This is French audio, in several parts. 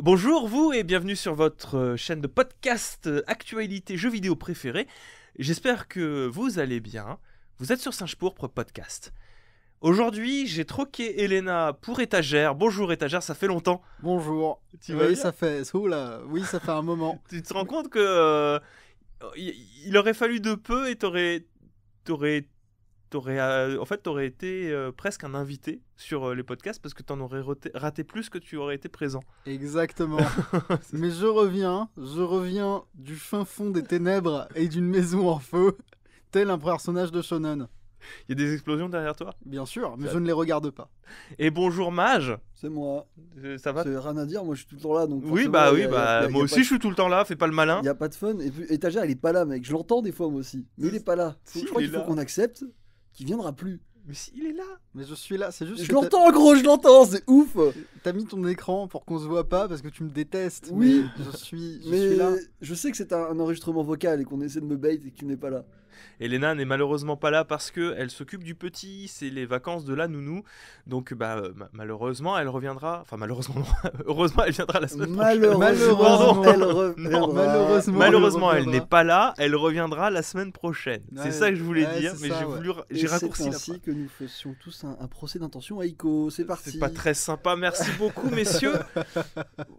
Bonjour vous et bienvenue sur votre chaîne de podcast actualité jeux vidéo préférée. J'espère que vous allez bien. Vous êtes sur Singe Pourpre Podcast. Aujourd'hui, j'ai troqué Elena pour Étagère. Bonjour Étagère, ça fait longtemps. Bonjour. Tu vas Oui, bien ça fait. Oui, ça fait un moment. Tu te rends compte que il aurait fallu de peu et t'aurais t'aurais été presque un invité sur les podcasts parce que t'en aurais raté plus que tu aurais été présent. Exactement. Mais je reviens du fin fond des ténèbres et d'une maison en feu, tel un personnage de shonen. Il y a des explosions derrière toi. Bien sûr, mais je ne les regarde pas. Et bonjour Mage. C'est moi. Ça va? C'est rien à dire, moi je suis tout le temps là. Donc Oui, moi aussi je suis tout le temps là, fais pas le malin. Il n'y a pas de fun. Et puis Étagère, il est pas là, mec. Je l'entends des fois, moi aussi. Mais il est pas là. Si, Je crois il est qu'il faut là. qu'on accepte qu'il viendra plus. Mais si, il est là. Mais je suis là, c'est juste Je que l'entends, gros, je l'entends, c'est ouf. t'as mis ton écran pour qu'on se voit pas parce que tu me détestes. Oui. Mais je suis Mais là. je sais que c'est un enregistrement vocal et qu'on essaie de me bait et que tu n'es pas là. Elena n'est malheureusement pas là parce que elle s'occupe du petit, c'est les vacances de la nounou. Donc malheureusement, elle reviendra. Enfin malheureusement non. Heureusement, elle viendra la semaine prochaine. Malheureusement, elle reviendra. Non, malheureusement. Malheureusement, elle reviendra. n'est pas là, elle reviendra la semaine prochaine. Ouais, C'est ça que je voulais ouais, dire, c'est mais ça, j'ai Et raccourci c'est la ainsi phrase. que nous fassions tous un procès d'intention à Ico. C'est parti. C'est pas très sympa, merci beaucoup messieurs.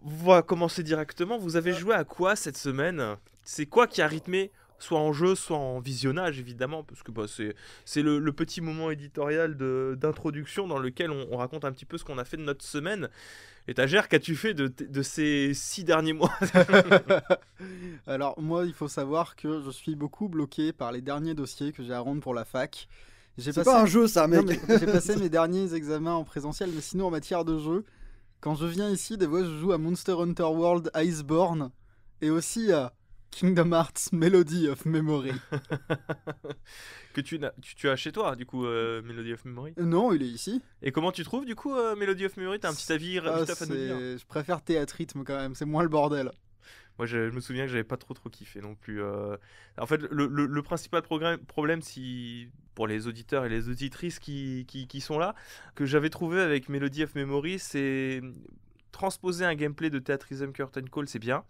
On va commencer directement. Vous avez joué à quoi cette semaine? C'est quoi qui a rythmé soit en jeu, soit en visionnage évidemment, parce que c'est le petit moment éditorial d'introduction dans lequel on raconte un petit peu ce qu'on a fait de notre semaine. Étagère, qu'as-tu fait de ces 6 derniers mois? Alors moi, il faut savoir que je suis beaucoup bloqué par les derniers dossiers que j'ai à rendre pour la fac. J'ai C'est pas un jeu, ça, Non, mec. mais j'ai passé mes derniers examens en présentiel, mais sinon en matière de jeu, quand je viens ici, des fois je joue à Monster Hunter World Iceborne et aussi à Kingdom Hearts Melody of Memory. Que tu as chez toi, du coup, Melody of Memory. Non, il est ici. Et comment tu trouves, du coup, Melody of Memory? T'as un petit avis Ah, vite à nous dire? je préfère Théâtrythme quand même, c'est moins le bordel. Moi, je me souviens que j'avais pas trop kiffé non plus. En fait, le principal problème, pour les auditeurs et les auditrices qui sont là, que j'avais trouvé avec Melody of Memory, c'est transposer un gameplay de Theatrhythm Curtain Call, c'est bien.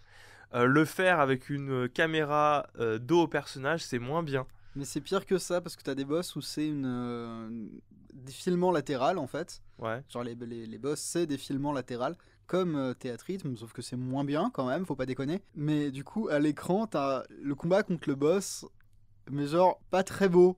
Le faire avec une caméra dos au personnage, c'est moins bien. Mais c'est pire que ça parce que t'as des boss où c'est des filements latérales en fait. Ouais. Genre les boss c'est des filements latérales comme Théâtrythme, sauf que c'est moins bien quand même, faut pas déconner. Mais du coup à l'écran t'as le combat contre le boss, mais genre pas très beau.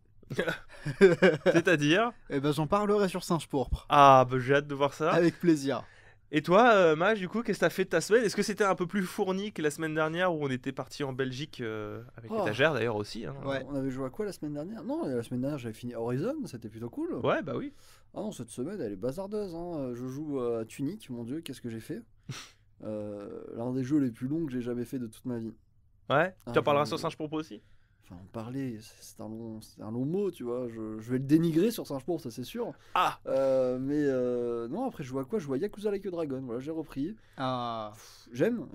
C'est-à-dire? Et ben j'en parlerai sur Singe Pourpre. Ah, bah j'ai hâte de voir ça. Avec plaisir. Et toi, Maj, du coup, qu'est-ce que t'as fait de ta semaine? Est-ce que c'était un peu plus fourni que la semaine dernière où on était parti en Belgique avec Oh. Étagère d'ailleurs aussi, hein. Ouais. On avait joué à quoi la semaine dernière? Non, la semaine dernière j'avais fini Horizon, c'était plutôt cool. Ouais, bah oui. Ah non, cette semaine elle est bazardeuse. Hein. Je joue à Tunic, mon dieu, qu'est-ce que j'ai fait? L'un des jeux les plus longs que j'ai jamais fait de toute ma vie. Ouais. Ah, Tu en parleras je- sur Singe Propos aussi? Enfin, en parler, c'est un long mot, tu vois. Je vais le dénigrer sur Singe Pourpre, ça c'est sûr. Ah. Mais non, après je joue à quoi? Je joue à Yakuza Like a Dragon, voilà, j'ai repris. Ah. J'aime.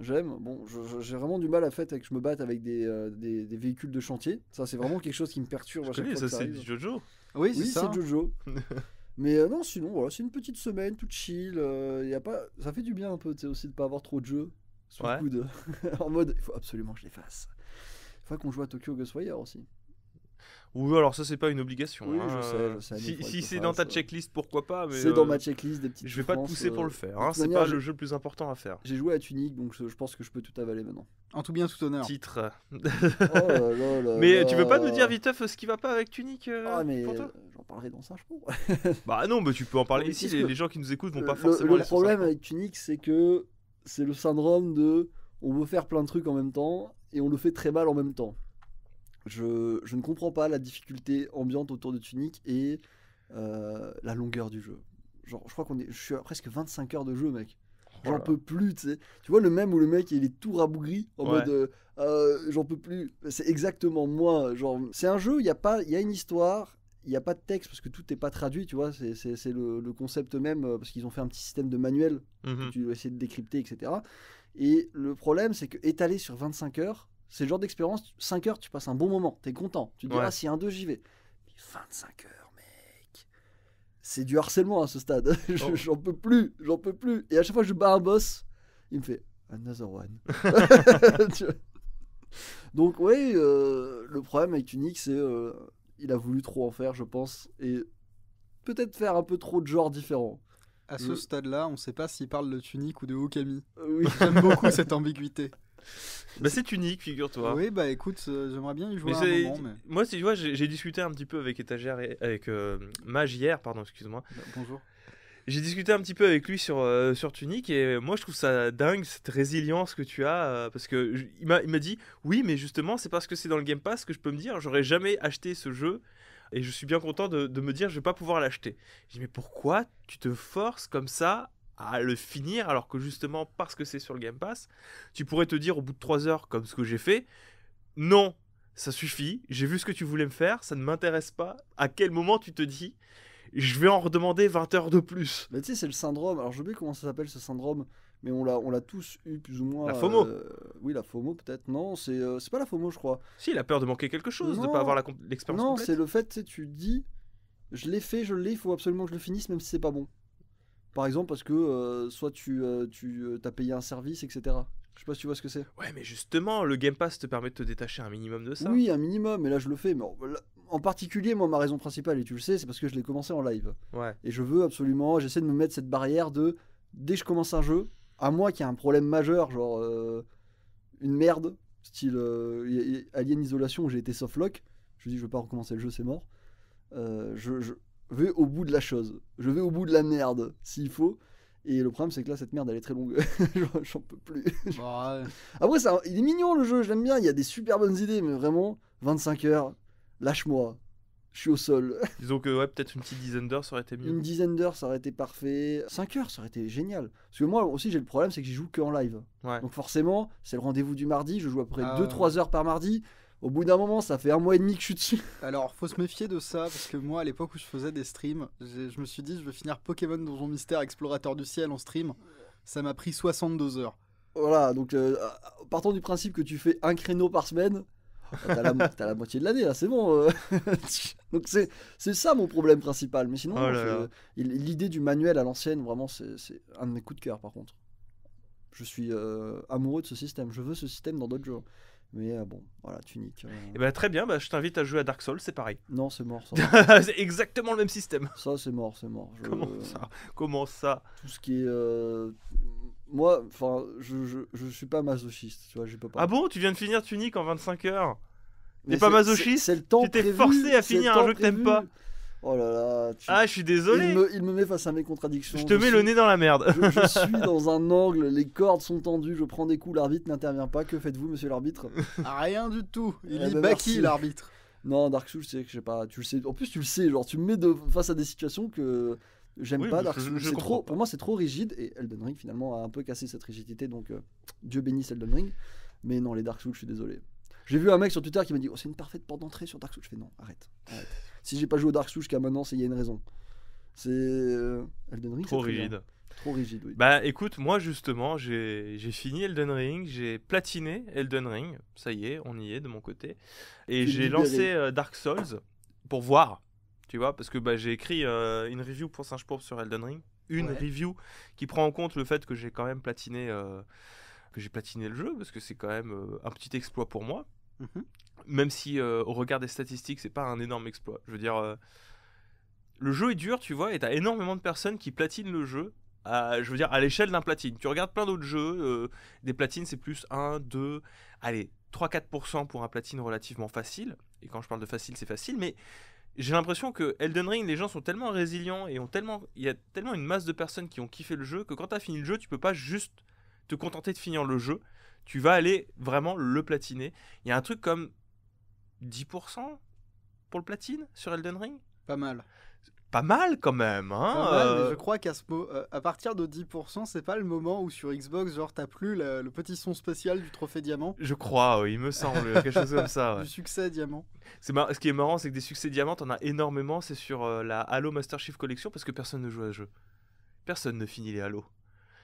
Bon, j'ai vraiment du mal à fait avec que je me batte avec des véhicules de chantier. Ça, c'est vraiment quelque chose qui me perturbe à Je chaque connais, fois ça que ça c'est arrive. du Jojo. Oui, Oui, c'est ça. c'est Jojo. Mais non, sinon, voilà, c'est une petite semaine, toute chill. Y a pas... Ça fait du bien un peu, tu sais, aussi de pas avoir trop de jeux sous Ouais. le coude. En mode, il faut absolument que je les fasse. Il faut qu'on joue à Tokyo Ghostwire aussi. Oui, alors ça c'est pas une obligation. Oui, hein. je sais, mais il Si, faudrait si que je c'est le dans ta fasse. checklist, pourquoi pas. Mais C'est dans ma checklist des petites je vais pas te souffrances, pousser pour le faire. Hein. toute C'est manière, pas j'ai- le jeu le plus important à faire. J'ai joué à Tunic, donc je pense que je peux tout avaler maintenant. En tout bien, tout honneur. Titre. Oh là là là Mais là. tu veux pas nous dire viteuf ce qui va pas avec Tunic Ah, mais pour toi? j'en parlerai dans Singe Pourpre. Bah non, mais tu peux en parler Mais ici. qu'est-ce Les, que- les gens qui nous écoutent vont pas Le- forcément. le aller sur problème Singe avec Tunic, c'est que c'est le syndrome de on veut faire plein de trucs en même temps et on le fait très mal en même temps. Je ne comprends pas la difficulté ambiante autour de Tunic et la longueur du jeu. Genre, je crois je suis à presque 25 heures de jeu, mec. Propre. J'en Oh là. peux plus, tu sais. Tu vois le même où le mec il est tout rabougri en Ouais. mode j'en peux plus. C'est exactement moi. Genre, c'est un jeu, il y a une histoire, il n'y a pas de texte parce que tout n'est pas traduit, tu vois. C'est le concept même parce qu'ils ont fait un petit système de manuel que Mhm. tu dois essayer de décrypter, etc. Et le problème, c'est que étalé sur 25 heures, c'est le genre d'expérience, 5 heures, tu passes un bon moment, t'es content. Tu te dis, Ouais. ah, s'il y a un 2, j'y vais. Mais 25 heures, mec. C'est du harcèlement à ce stade. Oh. J'en peux plus. Et à chaque fois que je bats un boss, il me fait Another one. Tu vois. Donc ouais, le problème avec Tunic, c'est il a voulu trop en faire, je pense, et peut-être faire un peu trop de genres différents. À ce stade-là, on sait pas s'il parle de Tunic ou de Okami. Oui. J'aime beaucoup cette ambiguïté. Bah, c'est unique, figure-toi. Oui, bah écoute, j'aimerais bien y jouer Mais à un moment. Mais... Moi, tu vois, j'ai discuté un petit peu avec Étagère avec Mage hier, pardon, excuse-moi. Bonjour. J'ai discuté un petit peu avec lui sur Tunic et moi je trouve ça dingue cette résilience que tu as parce que il m'a dit oui mais justement c'est parce que c'est dans le Game Pass que je peux me dire j'aurais jamais acheté ce jeu et je suis bien content de me dire je vais pas pouvoir l'acheter. Je dis mais pourquoi tu te forces comme ça à le finir alors que justement parce que c'est sur le Game Pass tu pourrais te dire au bout de 3 heures comme ce que j'ai fait non ça suffit j'ai vu ce que tu voulais me faire ça ne m'intéresse pas. À quel moment tu te dis je vais en redemander 20 heures de plus. Mais tu sais, c'est le syndrome. Alors, je sais comment ça s'appelle ce syndrome, mais on l'a tous eu plus ou moins. La FOMO. Oui, la FOMO peut-être. Non, c'est pas la FOMO, je crois. Si, il a peur de manquer quelque chose, de Non. pas avoir l'expérience Non, complète. c'est le fait, tu sais, tu dis, je l'ai fait, je l'ai, il faut absolument que je le finisse, même si c'est pas bon. Par exemple, parce que soit tu t'as payé un service, etc. Je sais pas si tu vois ce que c'est. Ouais, mais justement, le Game Pass te permet de te détacher un minimum de ça. Oui, un minimum, mais là je le fais. Mais en particulier, moi, ma raison principale, et tu le sais, c'est parce que je l'ai commencé en live. Ouais. Et je veux absolument, j'essaie de me mettre cette barrière de, dès que je commence un jeu, à moi qui a un problème majeur, genre une merde, style Alien Isolation où j'ai été softlock, je me dis je veux pas recommencer le jeu, c'est mort. Je vais au bout de la chose, je vais au bout de la merde s'il faut. Et le problème c'est que là cette merde elle est très longue, j'en peux plus. Bah, ouais. Après il est mignon le jeu, je l'aime bien, il y a des super bonnes idées, mais vraiment 25 heures, lâche-moi, je suis au sol. Disons que ouais, peut-être une petite dizaine d'heures ça aurait été mieux. Une dizaine d'heures ça aurait été parfait, 5 heures ça aurait été génial. Parce que moi aussi j'ai le problème c'est que j'y joue que en live. Ouais. Donc forcément c'est le rendez-vous du mardi, je joue à peu près Ah 2-3 heures par mardi. Au bout d'un moment ça fait 1 mois et demi que je suis dessus. Alors, faut se méfier de ça, parce que moi, à l'époque où je faisais des streams, je me suis dit, je vais finir Pokémon Donjon Mystère Explorateur du Ciel en stream. Ça m'a pris 62 heures. Voilà, donc partant du principe que tu fais un créneau par semaine, t'as la moitié de l'année là, c'est bon. Donc c'est ça mon problème principal. Mais sinon, Oh là là. l'idée du manuel à l'ancienne, vraiment, c'est un de mes coups de cœur par contre. Je suis amoureux de ce système, je veux ce système dans d'autres jeux. Mais bon, voilà, Tunic. Et bah très bien, bah, je t'invite à jouer à Dark Souls, c'est pareil. Non, c'est mort ça. C'est exactement le même système. Ça, c'est mort, c'est mort. Comment ça Tout ce qui est. Moi, enfin, je suis pas masochiste, tu vois, je peux pas. Ah bon, tu viens de finir Tunic en 25 heures. Mais T'es pas c'est- masochiste c'est le temps Tu t'es prévu, forcé à c'est le finir temps un jeu que t'aimes prévu. pas. Oh là là. Ah, je suis désolé. Il me met face à mes contradictions. Je te mets le nez dans la merde. Je suis dans un angle, les cordes sont tendues, je prends des coups, l'arbitre n'intervient pas. Que faites-vous, monsieur l'arbitre? Rien du tout. Il Eh est ben, Baki, merci. l'arbitre. Non, Dark Souls, c'est que je sais pas, tu le sais. En plus, tu le sais, genre, tu me mets face à des situations que j'aime Oui, pas. mais Dark je Souls, c'est comprends trop, pas. pour moi, c'est trop rigide. Et Elden Ring, finalement, a un peu cassé cette rigidité. Donc, Dieu bénisse Elden Ring. Mais non, les Dark Souls, je suis désolé. J'ai vu un mec sur Twitter qui m'a dit, oh, c'est une parfaite porte d'entrée sur Dark Souls. Je fais non, arrête. Si j'ai pas joué au Dark Souls jusqu'à maintenant, c'est il y a une raison. C'est Elden Ring, Trop c'est très bien. rigide. Trop rigide, oui. Bah écoute, moi justement, j'ai fini Elden Ring, j'ai platiné Elden Ring, ça y est, on y est de mon côté. Et T'es j'ai libéré. lancé Dark Souls pour voir, tu vois, parce que bah, j'ai écrit une review pour Singe Pourpre sur Elden Ring. Une Ouais. review qui prend en compte le fait que j'ai quand même platiné, le jeu, parce que c'est quand même un petit exploit pour moi. Mhm. Même si au regard des statistiques, c'est pas un énorme exploit. Je veux dire, le jeu est dur, tu vois, et t'as énormément de personnes qui platinent le jeu. Je veux dire, à l'échelle d'un platine. Tu regardes plein d'autres jeux, des platines c'est plus 1, 2, allez, 3-4% pour un platine relativement facile. Et quand je parle de facile, c'est facile, mais j'ai l'impression que Elden Ring, les gens sont tellement résilients et il y a tellement une masse de personnes qui ont kiffé le jeu que quand t'as fini le jeu, tu peux pas juste te contenter de finir le jeu. Tu vas aller vraiment le platiner. Il y a un truc comme 10% pour le platine sur Elden Ring. Pas mal. Pas mal quand même, hein. Pas mal, mais je crois à partir de 10%, c'est pas le moment où sur Xbox, genre, t'as plus le petit son spécial du trophée diamant, Je crois, oui, il me semble, quelque chose comme ça. Ouais. du succès diamant. Ce qui est marrant, c'est que des succès diamants, t'en as énormément. C'est sur la Halo Master Chief Collection parce que personne ne joue à ce jeu. Personne ne finit les Halo.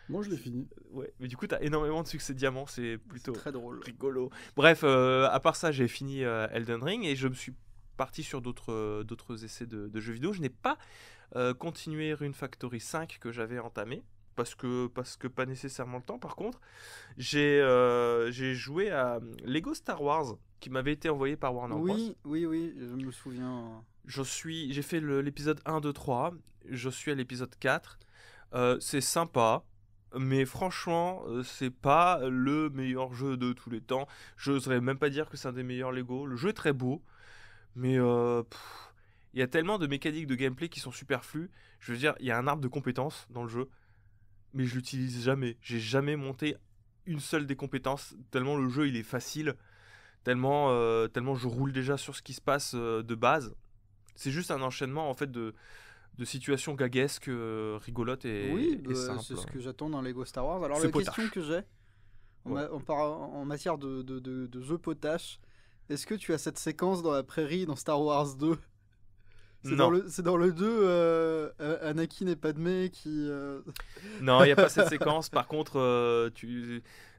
Moi, je l'ai fini. Ouais, mais du coup, t'as énormément de succès diamants, c'est plutôt C'est très drôle. rigolo. Bref, à part ça, j'ai fini Elden Ring et je me suis parti sur d'autres essais de jeux vidéo. Je n'ai pas continué Rune Factory 5 que j'avais entamé parce que pas nécessairement le temps. Par contre, j'ai joué à Lego Star Wars qui m'avait été envoyé par Warner Bros. Oui, je me souviens. J'ai fait l'épisode 1, 2, 3. Je suis à l'épisode 4. C'est sympa. Mais franchement, c'est pas le meilleur jeu de tous les temps. Je n'oserais même pas dire que c'est un des meilleurs Lego. Le jeu est très beau. Mais il y a tellement de mécaniques de gameplay qui sont superflues. Je veux dire, il y a un arbre de compétences dans le jeu. Mais je l'utilise jamais. J'ai jamais monté une seule des compétences. Tellement le jeu il est facile. Tellement je roule déjà sur ce qui se passe de base. C'est juste un enchaînement en fait de situations gaguesques, rigolotes et simples. C'est ce que j'attends dans Lego Star Wars. Alors Ce la potache. question que j'ai Ouais. en matière de jeu potache, est-ce que tu as cette séquence dans la prairie dans Star Wars 2? Non. C'est dans le 2, Anakin et Padmé qui... Non, il n'y a pas cette séquence. Par contre,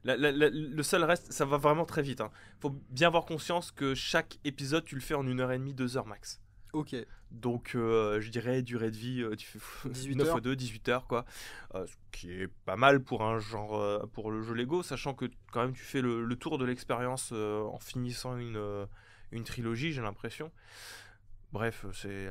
le seul reste, ça va vraiment très vite. Faut bien avoir conscience que chaque épisode, tu le fais en 1h30, 2h max. Ok. Donc, je dirais, durée de vie, tu fais 18 9 heures. fois 2, 18 heures, quoi. Ce qui est pas mal pour un genre, pour le jeu Lego, sachant que quand même, tu fais le tour de l'expérience en finissant une trilogie, j'ai l'impression. Bref, c'est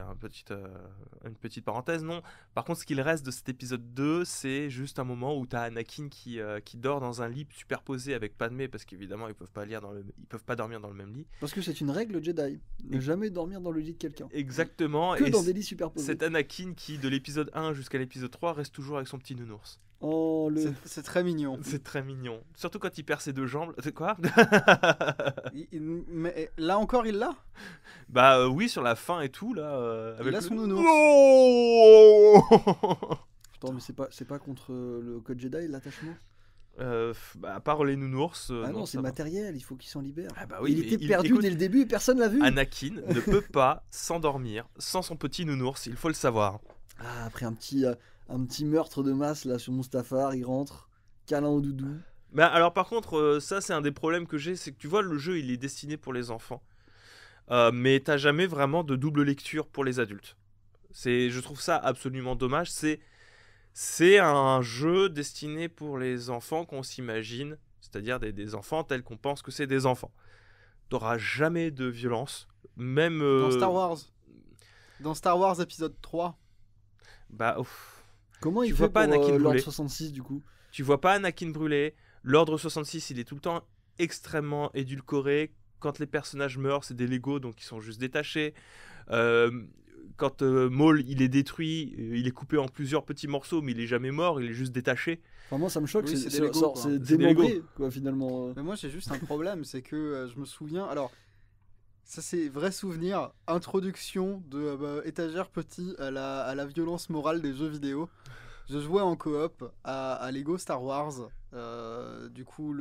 une petite parenthèse, non. Par contre, ce qu'il reste de cet épisode 2, c'est juste un moment où tu as Anakin qui dort dans un lit superposé avec Padmé, parce qu'évidemment, ils peuvent pas dormir dans le même lit. Parce que c'est une règle Jedi. Ne jamais dormir dans le lit de quelqu'un. Exactement. Que et dans des lits superposés. c'est Anakin qui, de l'épisode 1 jusqu'à l'épisode 3, reste toujours avec son petit nounours. Oh, C'est très mignon. C'est très mignon. Surtout quand il perd ses deux jambes. C'est quoi? Mais là encore, il l'a. Bah oui, sur la fin et tout, là. Il avec a le- son nounours. Oh Attends, mais c'est pas contre le code Jedi l'attachement? À part les nounours. Ah non, c'est ça va. matériel, il faut qu'il s'en libère. Ah bah oui, il mais était perdu écoute, dès le début et personne l'a vu. Anakin ne peut pas s'endormir sans son petit nounours, il faut le savoir. Ah, après un petit meurtre de masse là sur Mustafar, il rentre, câlin au doudou. Mais alors par contre, ça c'est un des problèmes que j'ai, c'est que tu vois, le jeu il est destiné pour les enfants. Mais t'as jamais vraiment de double lecture pour les adultes. Je trouve ça absolument dommage. C'est un jeu destiné pour les enfants qu'on s'imagine, c'est-à-dire des enfants tels qu'on pense que c'est des enfants. T'auras jamais de violence, même... Dans Star Wars. Dans Star Wars épisode 3. Bah, ouf. Comment il Tu fait vois pas pour Anakin l'ordre brûler. 66 du coup? Tu vois pas Anakin brûler. L'ordre 66, il est tout le temps extrêmement édulcoré. Quand les personnages meurent, c'est des Lego, donc ils sont juste détachés. Quand Maul, il est détruit, il est coupé en plusieurs petits morceaux, mais il est jamais mort, il est juste détaché. Enfin, moi ça me choque, Oui, c'est c'est des Lego, quoi. c'est C'est des démembré Lego. quoi finalement. Mais moi j'ai juste un problème, c'est que je me souviens. Alors, ça c'est vrai souvenir. Introduction de étagère petit à la violence morale des jeux vidéo. Je jouais en coop à Lego Star Wars. Du coup,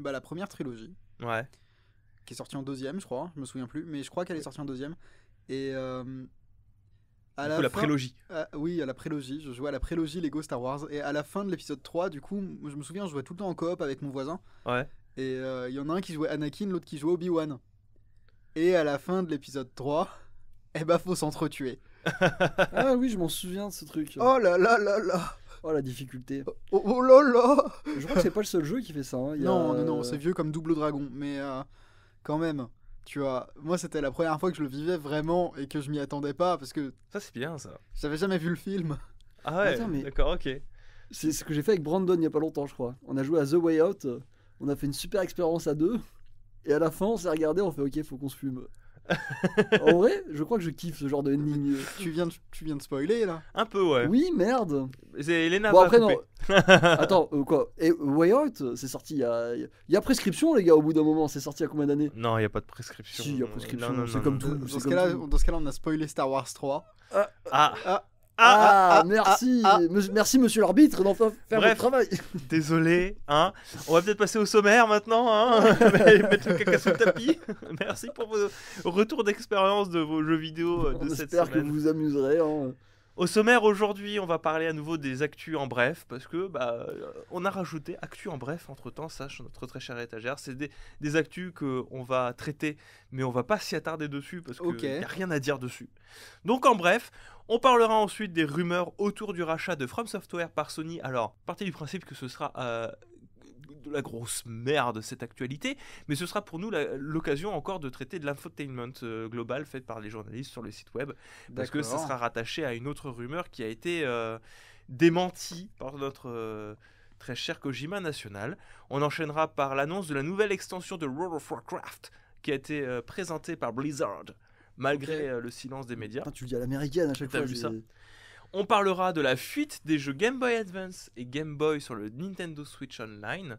la première trilogie, Ouais. qui est sortie en deuxième, je crois. Je me souviens plus, mais je crois qu'elle est sortie en deuxième. Et à Du coup, la fin- prélogie. oui, à la prélogie. Je jouais à la prélogie Lego Star Wars. Et à la fin de l'épisode 3, du coup, je me souviens, je jouais tout le temps en coop avec mon voisin. Ouais. Et il y en a un qui jouait Anakin, l'autre qui jouait Obi-Wan. Et à la fin de l'épisode 3, eh ben faut s'entretuer. Ah oui, je m'en souviens de ce truc. Oh là là là là. Oh la difficulté. Oh là là. Je crois que c'est pas le seul jeu qui fait ça. Hein. Il y a, Non, c'est vieux comme Double Dragon. Mais quand même, tu vois, moi c'était la première fois que je le vivais vraiment et que je m'y attendais pas parce que Ça, c'est bien, ça. j'avais jamais vu le film. Ah ouais, Attends, mais- d'accord, ok. C'est ce que j'ai fait avec Brandon il y a pas longtemps, je crois. On a joué à The Way Out. On a fait une super expérience à deux. Et à la fin, on s'est regardé, on fait ok, faut qu'on se fume. En vrai, je crois que je kiffe ce genre de ending. tu viens de spoiler là. Un peu, ouais. Oui, merde. C'est Elena Bon va après couper. non. Attends, quoi? Et Way Out, c'est sorti il y a prescription les gars au bout d'un moment. C'est sorti il y a combien d'années? Non, il n'y a pas de prescription. Si, il y a prescription, Non, non, c'est non, comme non, tout. non. Dans c'est ce comme cas-là, tout. dans ce cas-là, on a spoilé Star Wars 3. Ah, Merci, merci monsieur l'arbitre d'en faire Bref. votre travail. désolé, hein. On va peut-être passer au sommaire maintenant, hein. Mettre le caca sous le tapis. Merci pour vos retours d'expérience de vos jeux vidéo On de cette espère que semaine. vous vous amuserez. Hein. Au sommaire aujourd'hui, on va parler à nouveau des actus en bref, parce que on a rajouté actus en bref entre-temps, sache notre très chère étagère. C'est des actus qu'on va traiter, mais on va pas s'y attarder dessus, parce qu'il n'y a rien à dire dessus. Donc en bref, on parlera ensuite des rumeurs autour du rachat de From Software par Sony. Alors, partez du principe que ce sera de la grosse merde cette actualité, mais ce sera pour nous l'occasion encore de traiter de l'infotainment global fait par les journalistes sur le site web, parce que ça sera rattaché à une autre rumeur qui a été démentie par notre très cher Kojima National. On enchaînera par l'annonce de la nouvelle extension de World of Warcraft qui a été présentée par Blizzard, malgré le silence des médias. Putain, tu le dis à l'américaine à chaque fois. T'as vu ça ? On parlera de la fuite des jeux Game Boy Advance et Game Boy sur le Nintendo Switch Online.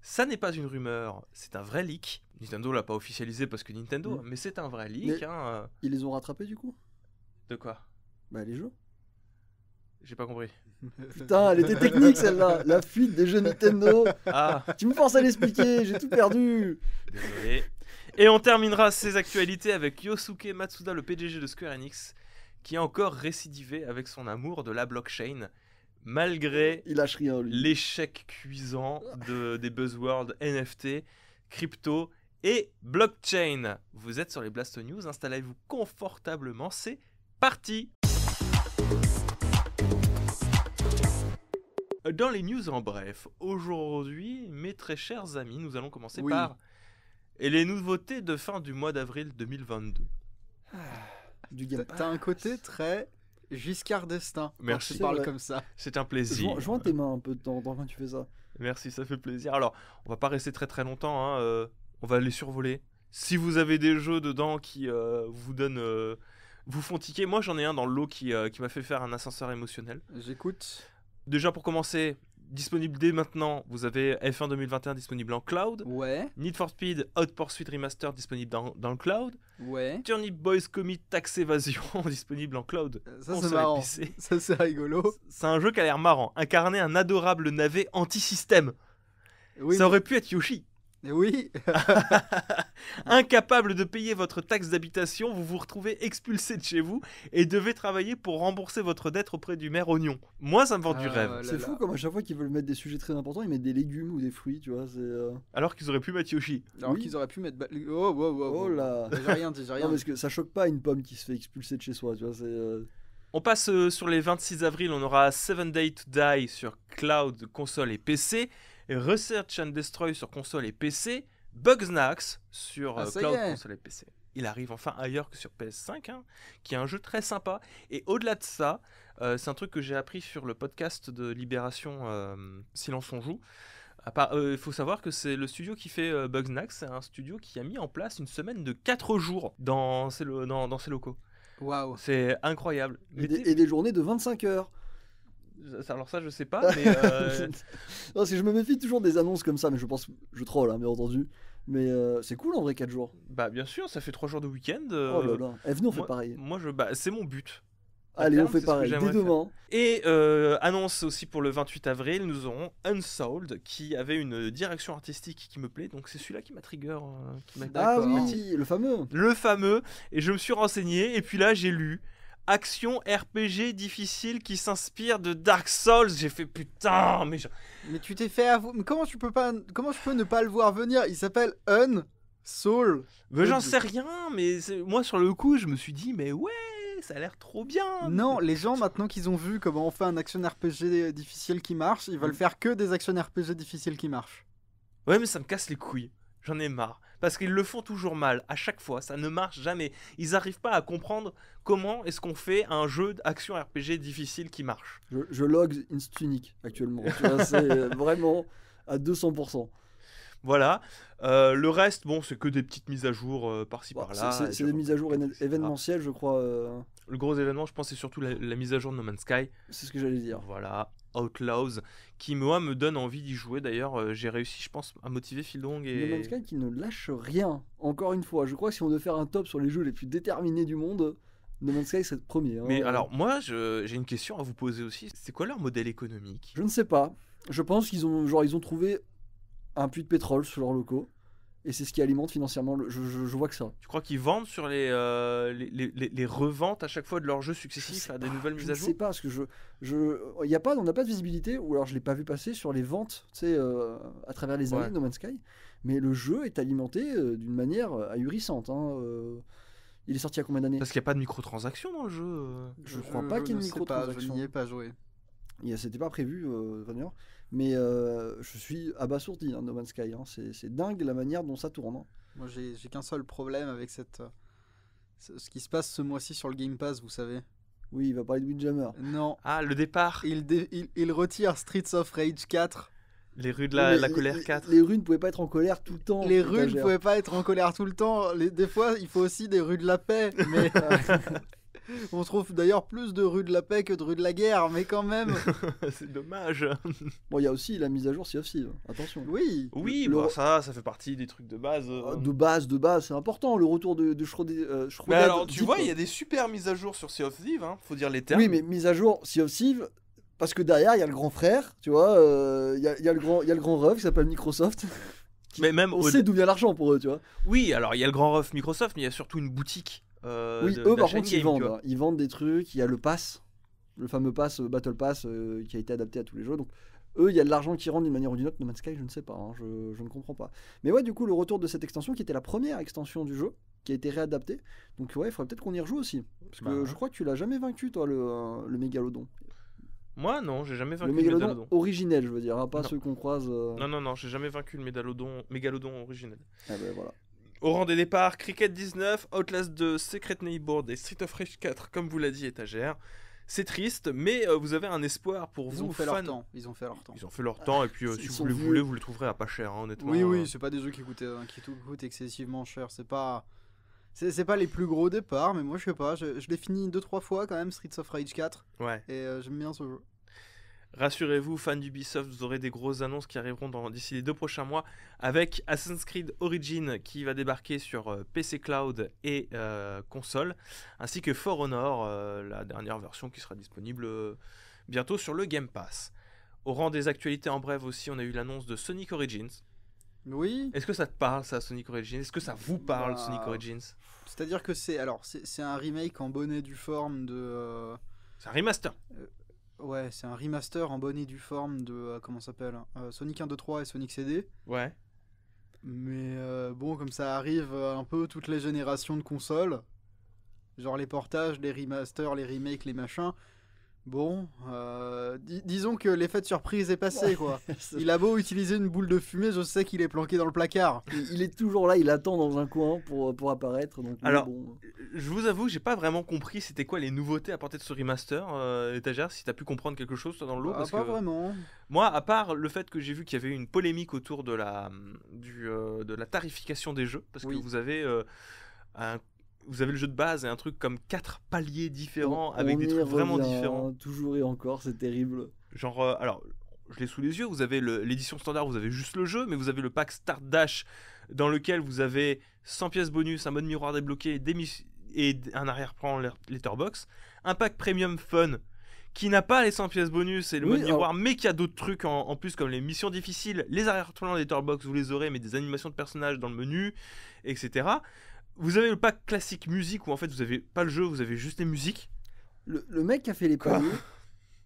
Ça n'est pas une rumeur, c'est un vrai leak. Nintendo l'a pas officialisé parce que Nintendo, mais c'est un vrai leak. Ils les ont rattrapés du coup ? De quoi ? Bah les jeux. J'ai pas compris. Putain, elle était technique celle-là. La fuite des jeux Nintendo. Ah. Tu me forces à l'expliquer, j'ai tout perdu. Désolé. Et on terminera ces actualités avec Yosuke Matsuda, le PDG de Square Enix, qui a encore récidivé avec son amour de la blockchain, malgré il lâche rien, lui. L'échec cuisant des buzzwords NFT, crypto et blockchain. Vous êtes sur les Blast News, installez-vous confortablement, c'est parti. Dans les news en bref, aujourd'hui, mes très chers amis, nous allons commencer par les nouveautés de fin du mois d'avril 2022. Du Game Pass. T'as un côté très Giscard d'Estaing. Merci. Tu parles comme ça. C'est un plaisir. Joins tes mains un peu de temps en temps quand tu fais ça. Merci, ça fait plaisir. Alors, on va pas rester très très longtemps. On va les survoler. Si vous avez des jeux dedans qui vous donnent, vous font tiquer, moi j'en ai un dans le lot qui m'a fait faire un ascenseur émotionnel. J'écoute. Déjà pour commencer, disponible dès maintenant, vous avez F1 2021 disponible en cloud. Ouais. Need for Speed Hot Pursuit Remastered disponible dans le cloud. Ouais. Turnip Boys Commit Tax Evasion disponible en cloud. Ça c'est marrant. Ça c'est rigolo. C'est un jeu qui a l'air marrant. Incarner un adorable navet anti-système. Oui, ça aurait pu être Yoshi. Oui. Incapable de payer votre taxe d'habitation, vous vous retrouvez expulsé de chez vous et devez travailler pour rembourser votre dette auprès du maire Oignon. Moi, ça me vend du rêve. C'est fou comme à chaque fois qu'ils veulent mettre des sujets très importants, ils mettent des légumes ou des fruits, tu vois. Alors qu'ils auraient pu mettre Yoshi. Alors qu'ils auraient pu mettre... Oh là. J'ai rien dit, Non, parce que ça choque pas une pomme qui se fait expulser de chez soi, tu vois. On passe sur les 26 avril, on aura 7 Days to Die sur cloud, console et PC. Research and Destroy sur console et PC, Bugsnax sur cloud, console et PC. Il arrive enfin ailleurs que sur PS5, qui est un jeu très sympa. Et au-delà de ça, c'est un truc que j'ai appris sur le podcast de Libération Silence on Joue. Il faut savoir que c'est le studio qui fait Bugsnax, c'est un studio qui a mis en place une semaine de 4 jours dans ses locaux. Waouh. C'est incroyable. Et des journées de 25 heures. Alors ça je sais pas, mais non, je me méfie toujours des annonces comme ça, mais je troll, bien entendu. Mais c'est cool en vrai 4 jours. Bah bien sûr, ça fait 3 jours de week-end. Oh là là, venez on fait pareil. Moi c'est mon but. Allez, on fait pareil, dès demain. Et annonce aussi pour le 28 avril, nous aurons Unsouled, qui avait une direction artistique qui me plaît, donc c'est celui-là qui m'a trigger. Oui, le fameux. Le fameux, et je me suis renseigné, et puis là j'ai lu action RPG difficile qui s'inspire de Dark Souls. J'ai fait putain, mais tu t'es fait avoir. Mais comment tu peux ne pas le voir venir? Il s'appelle Unsouled. Mais j'en sais rien, mais moi sur le coup je me suis dit mais ouais, ça a l'air trop bien. Non, les gens maintenant qu'ils ont vu comment on fait un action RPG difficile qui marche, ils veulent faire que des action RPG difficiles qui marchent. Ouais, mais ça me casse les couilles. J'en ai marre. Parce qu'ils le font toujours mal. À chaque fois, ça ne marche jamais. Ils n'arrivent pas à comprendre comment est-ce qu'on fait un jeu d'action RPG difficile qui marche. Je log Instunic actuellement. Tu vois, c'est vraiment à 200%. Voilà. Le reste, bon, c'est que des petites mises à jour par-ci par-là. C'est des mises à jour événementielles, je crois. Le gros événement, je pense, c'est surtout la mise à jour de No Man's Sky. C'est ce que j'allais dire. Voilà. Outlaws, qui moi me donne envie d'y jouer. D'ailleurs, j'ai réussi, je pense, à motiver Phildong et... No Man's Sky qui ne lâche rien. Encore une fois, je crois que si on devait faire un top sur les jeux les plus déterminés du monde, No Man's Sky serait le premier. Mais alors, moi, j'ai une question à vous poser aussi. C'est quoi leur modèle économique? Je ne sais pas. Je pense qu'ils ont trouvé un puits de pétrole sur leurs locaux. et c'est ce qui alimente financièrement. Je vois que ça. Tu crois qu'ils vendent sur les reventes à chaque fois de leurs jeux successifs à des nouvelles mises à Je jour? sais pas, parce que on n'a pas de visibilité, ou alors je l'ai pas vu passer sur les ventes, tu sais, à travers les années Ouais. de No Man's Sky. Mais le jeu est alimenté d'une manière ahurissante. Hein. Il est sorti il y a combien d'années? Parce qu'il n'y a pas de microtransactions dans le jeu. Je crois pas qu'il y ait ne une sais pas, je microtransaction. n'y ai pas joué. C'était pas prévu, d'ailleurs. Mais je suis abasourdi, hein, No Man's Sky. Hein. C'est dingue la manière dont ça tourne. Hein. Moi, j'ai qu'un seul problème avec ce qui se passe ce mois-ci sur le Game Pass, vous savez. Oui, il va parler de Windjammer. Non, Ah, le départ. il retire Streets of Rage 4. Les rues de Oui, mais la colère 4. Les rues ne pouvaient pas être en colère tout le temps. Les rues ne étagère. pouvaient pas être en colère tout le temps. Des fois, il faut aussi des rues de la paix. Mais on trouve d'ailleurs plus de rues de la paix que de rues de la guerre. Mais quand même, C'est dommage. Bon, il y a aussi la mise à jour Sea of Thieves. Attention. oui. Oui, Le- bah, ça fait partie des trucs de base. De base, c'est important. Le retour de Schroeder. Mais alors, tu vois, il y a des super mises à jour sur Sea of Thieves, hein, faut dire les termes. Oui, mais mise à jour Sea of Thieves, parce que derrière, il y a le grand frère, tu vois. Il y a le grand ref qui s'appelle Microsoft. Mais même On sait d'où vient l'argent pour eux, tu vois. Oui, alors il y a le grand ref Microsoft, mais il y a surtout une boutique. Oui, de- eux, par d'achat contre, ils in-game, tu vendent. vois. Hein. Ils vendent des trucs. Il y a le pass, le fameux pass, Battle Pass, qui a été adapté à tous les jeux. Donc, eux, il y a de l'argent qui rentre d'une manière ou d'une autre. No Man's Sky, je ne sais pas. Hein, je ne comprends pas. Mais ouais, du coup, le retour de cette extension, qui était la première extension du jeu, qui a été réadaptée. Donc, ouais, il faudrait peut-être qu'on y rejoue aussi. Parce que Bah. je crois que tu l'as jamais vaincu, toi, le Mégalodon. Moi, non, j'ai jamais Le vaincu le Mégalodon Mégalodon. originel, je veux dire, hein, pas Non. ceux qu'on croise. Non, j'ai jamais vaincu le Mégalodon originel. Ah ben voilà. Au rang des départs, Cricket 19, Outlast 2, Secret Neighborhood et Street of Rage 4, comme vous l'a dit, étagère. C'est triste, mais vous avez un espoir pour Ils vous, ont fait fans. leur temps. Ils ont fait leur temps. Ils ont fait leur temps, et puis Ils si vous sont les vieux. voulez, vous les trouverez à pas cher, hein, honnêtement. Oui, c'est pas des jeux qui coûtent excessivement cher. C'est pas les plus gros départs, mais moi je sais pas. Je l'ai fini 2-3 fois quand même, Streets of Rage 4, Ouais. et j'aime bien ce jeu. Rassurez-vous, fans d'Ubisoft, vous aurez des grosses annonces qui arriveront d'ici les 2 prochains mois avec Assassin's Creed Origins qui va débarquer sur PC Cloud et console, ainsi que For Honor, la dernière version qui sera disponible bientôt sur le Game Pass. Au rang des actualités en bref aussi, on a eu l'annonce de Sonic Origins. Oui. Est-ce que ça te parle, ça, Sonic Origins? Est-ce que ça vous parle, Bah, Sonic Origins? C'est-à-dire que c'est un remake en bonne et due forme de. C'est un remaster. Ouais, c'est un remaster en bonne et due forme de comment ça s'appelle Sonic 1, 2, 3 et Sonic CD. Ouais. Mais bon, comme ça arrive un peu toutes les générations de consoles, genre les portages, les remasters, les remakes, les machins. Bon, disons que l'effet de surprise est passé, quoi. Il a beau utiliser une boule de fumée, je sais qu'il est planqué dans le placard. Il est toujours là, il attend dans un coin pour apparaître. Donc, Alors, bon. Je vous avoue, j'ai pas vraiment compris c'était quoi les nouveautés apportées de ce remaster, étagère, si t'as pu comprendre quelque chose toi dans le lot. Parce Pas que vraiment. moi, à part le fait que j'ai vu qu'il y avait eu une polémique autour de la tarification des jeux, parce Oui. que vous avez le jeu de base et un truc comme 4 paliers différents avec des y trucs vraiment revient, différents. hein, toujours et encore, c'est terrible. Genre, alors, je l'ai sous les yeux, vous avez l'édition standard, vous avez juste le jeu, mais vous avez le pack Start Dash dans lequel vous avez 100 pièces bonus, un mode miroir débloqué et un arrière-plan letterbox, un pack Premium Fun qui n'a pas les 100 pièces bonus et le Oui, mode miroir, mais qui a d'autres trucs en plus comme les missions difficiles, les arrière-plans letterbox, vous les aurez, mais des animations de personnages dans le menu, etc. Vous avez le pack classique musique où en fait vous avez pas le jeu, vous avez juste les musiques. Le mec qui a fait les paliers,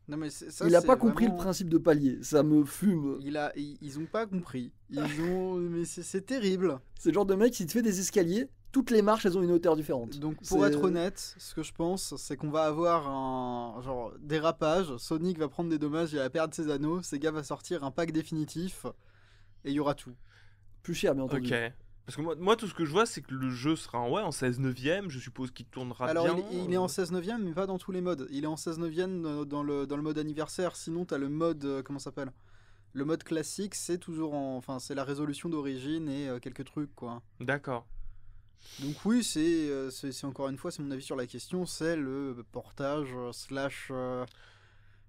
Non, mais ça, il a c'est pas compris vraiment- le principe de palier. Ça me fume. Ils ont pas compris. Mais c'est terrible. C'est le genre de mec, s'il te fait des escaliers, toutes les marches, elles ont une hauteur différente. Donc pour C'est- être honnête, ce que je pense, c'est qu'on va avoir un genre dérapage. Sonic va prendre des dommages, il va perdre ses anneaux. Sega va sortir un pack définitif et il y aura tout. Plus cher, bien entendu. Ok. Parce que moi tout ce que je vois c'est que le jeu sera en 16 neuvième, je suppose qu'il tournera Alors bien. il est en 16 neuvième, mais pas dans tous les modes. Il est en 16 neuvième dans le mode anniversaire. Sinon t'as le mode comment ça s'appelle? Le mode classique, c'est toujours c'est la résolution d'origine et quelques trucs quoi. D'accord. Donc oui, c'est encore une fois, c'est mon avis sur la question, c'est le portage slash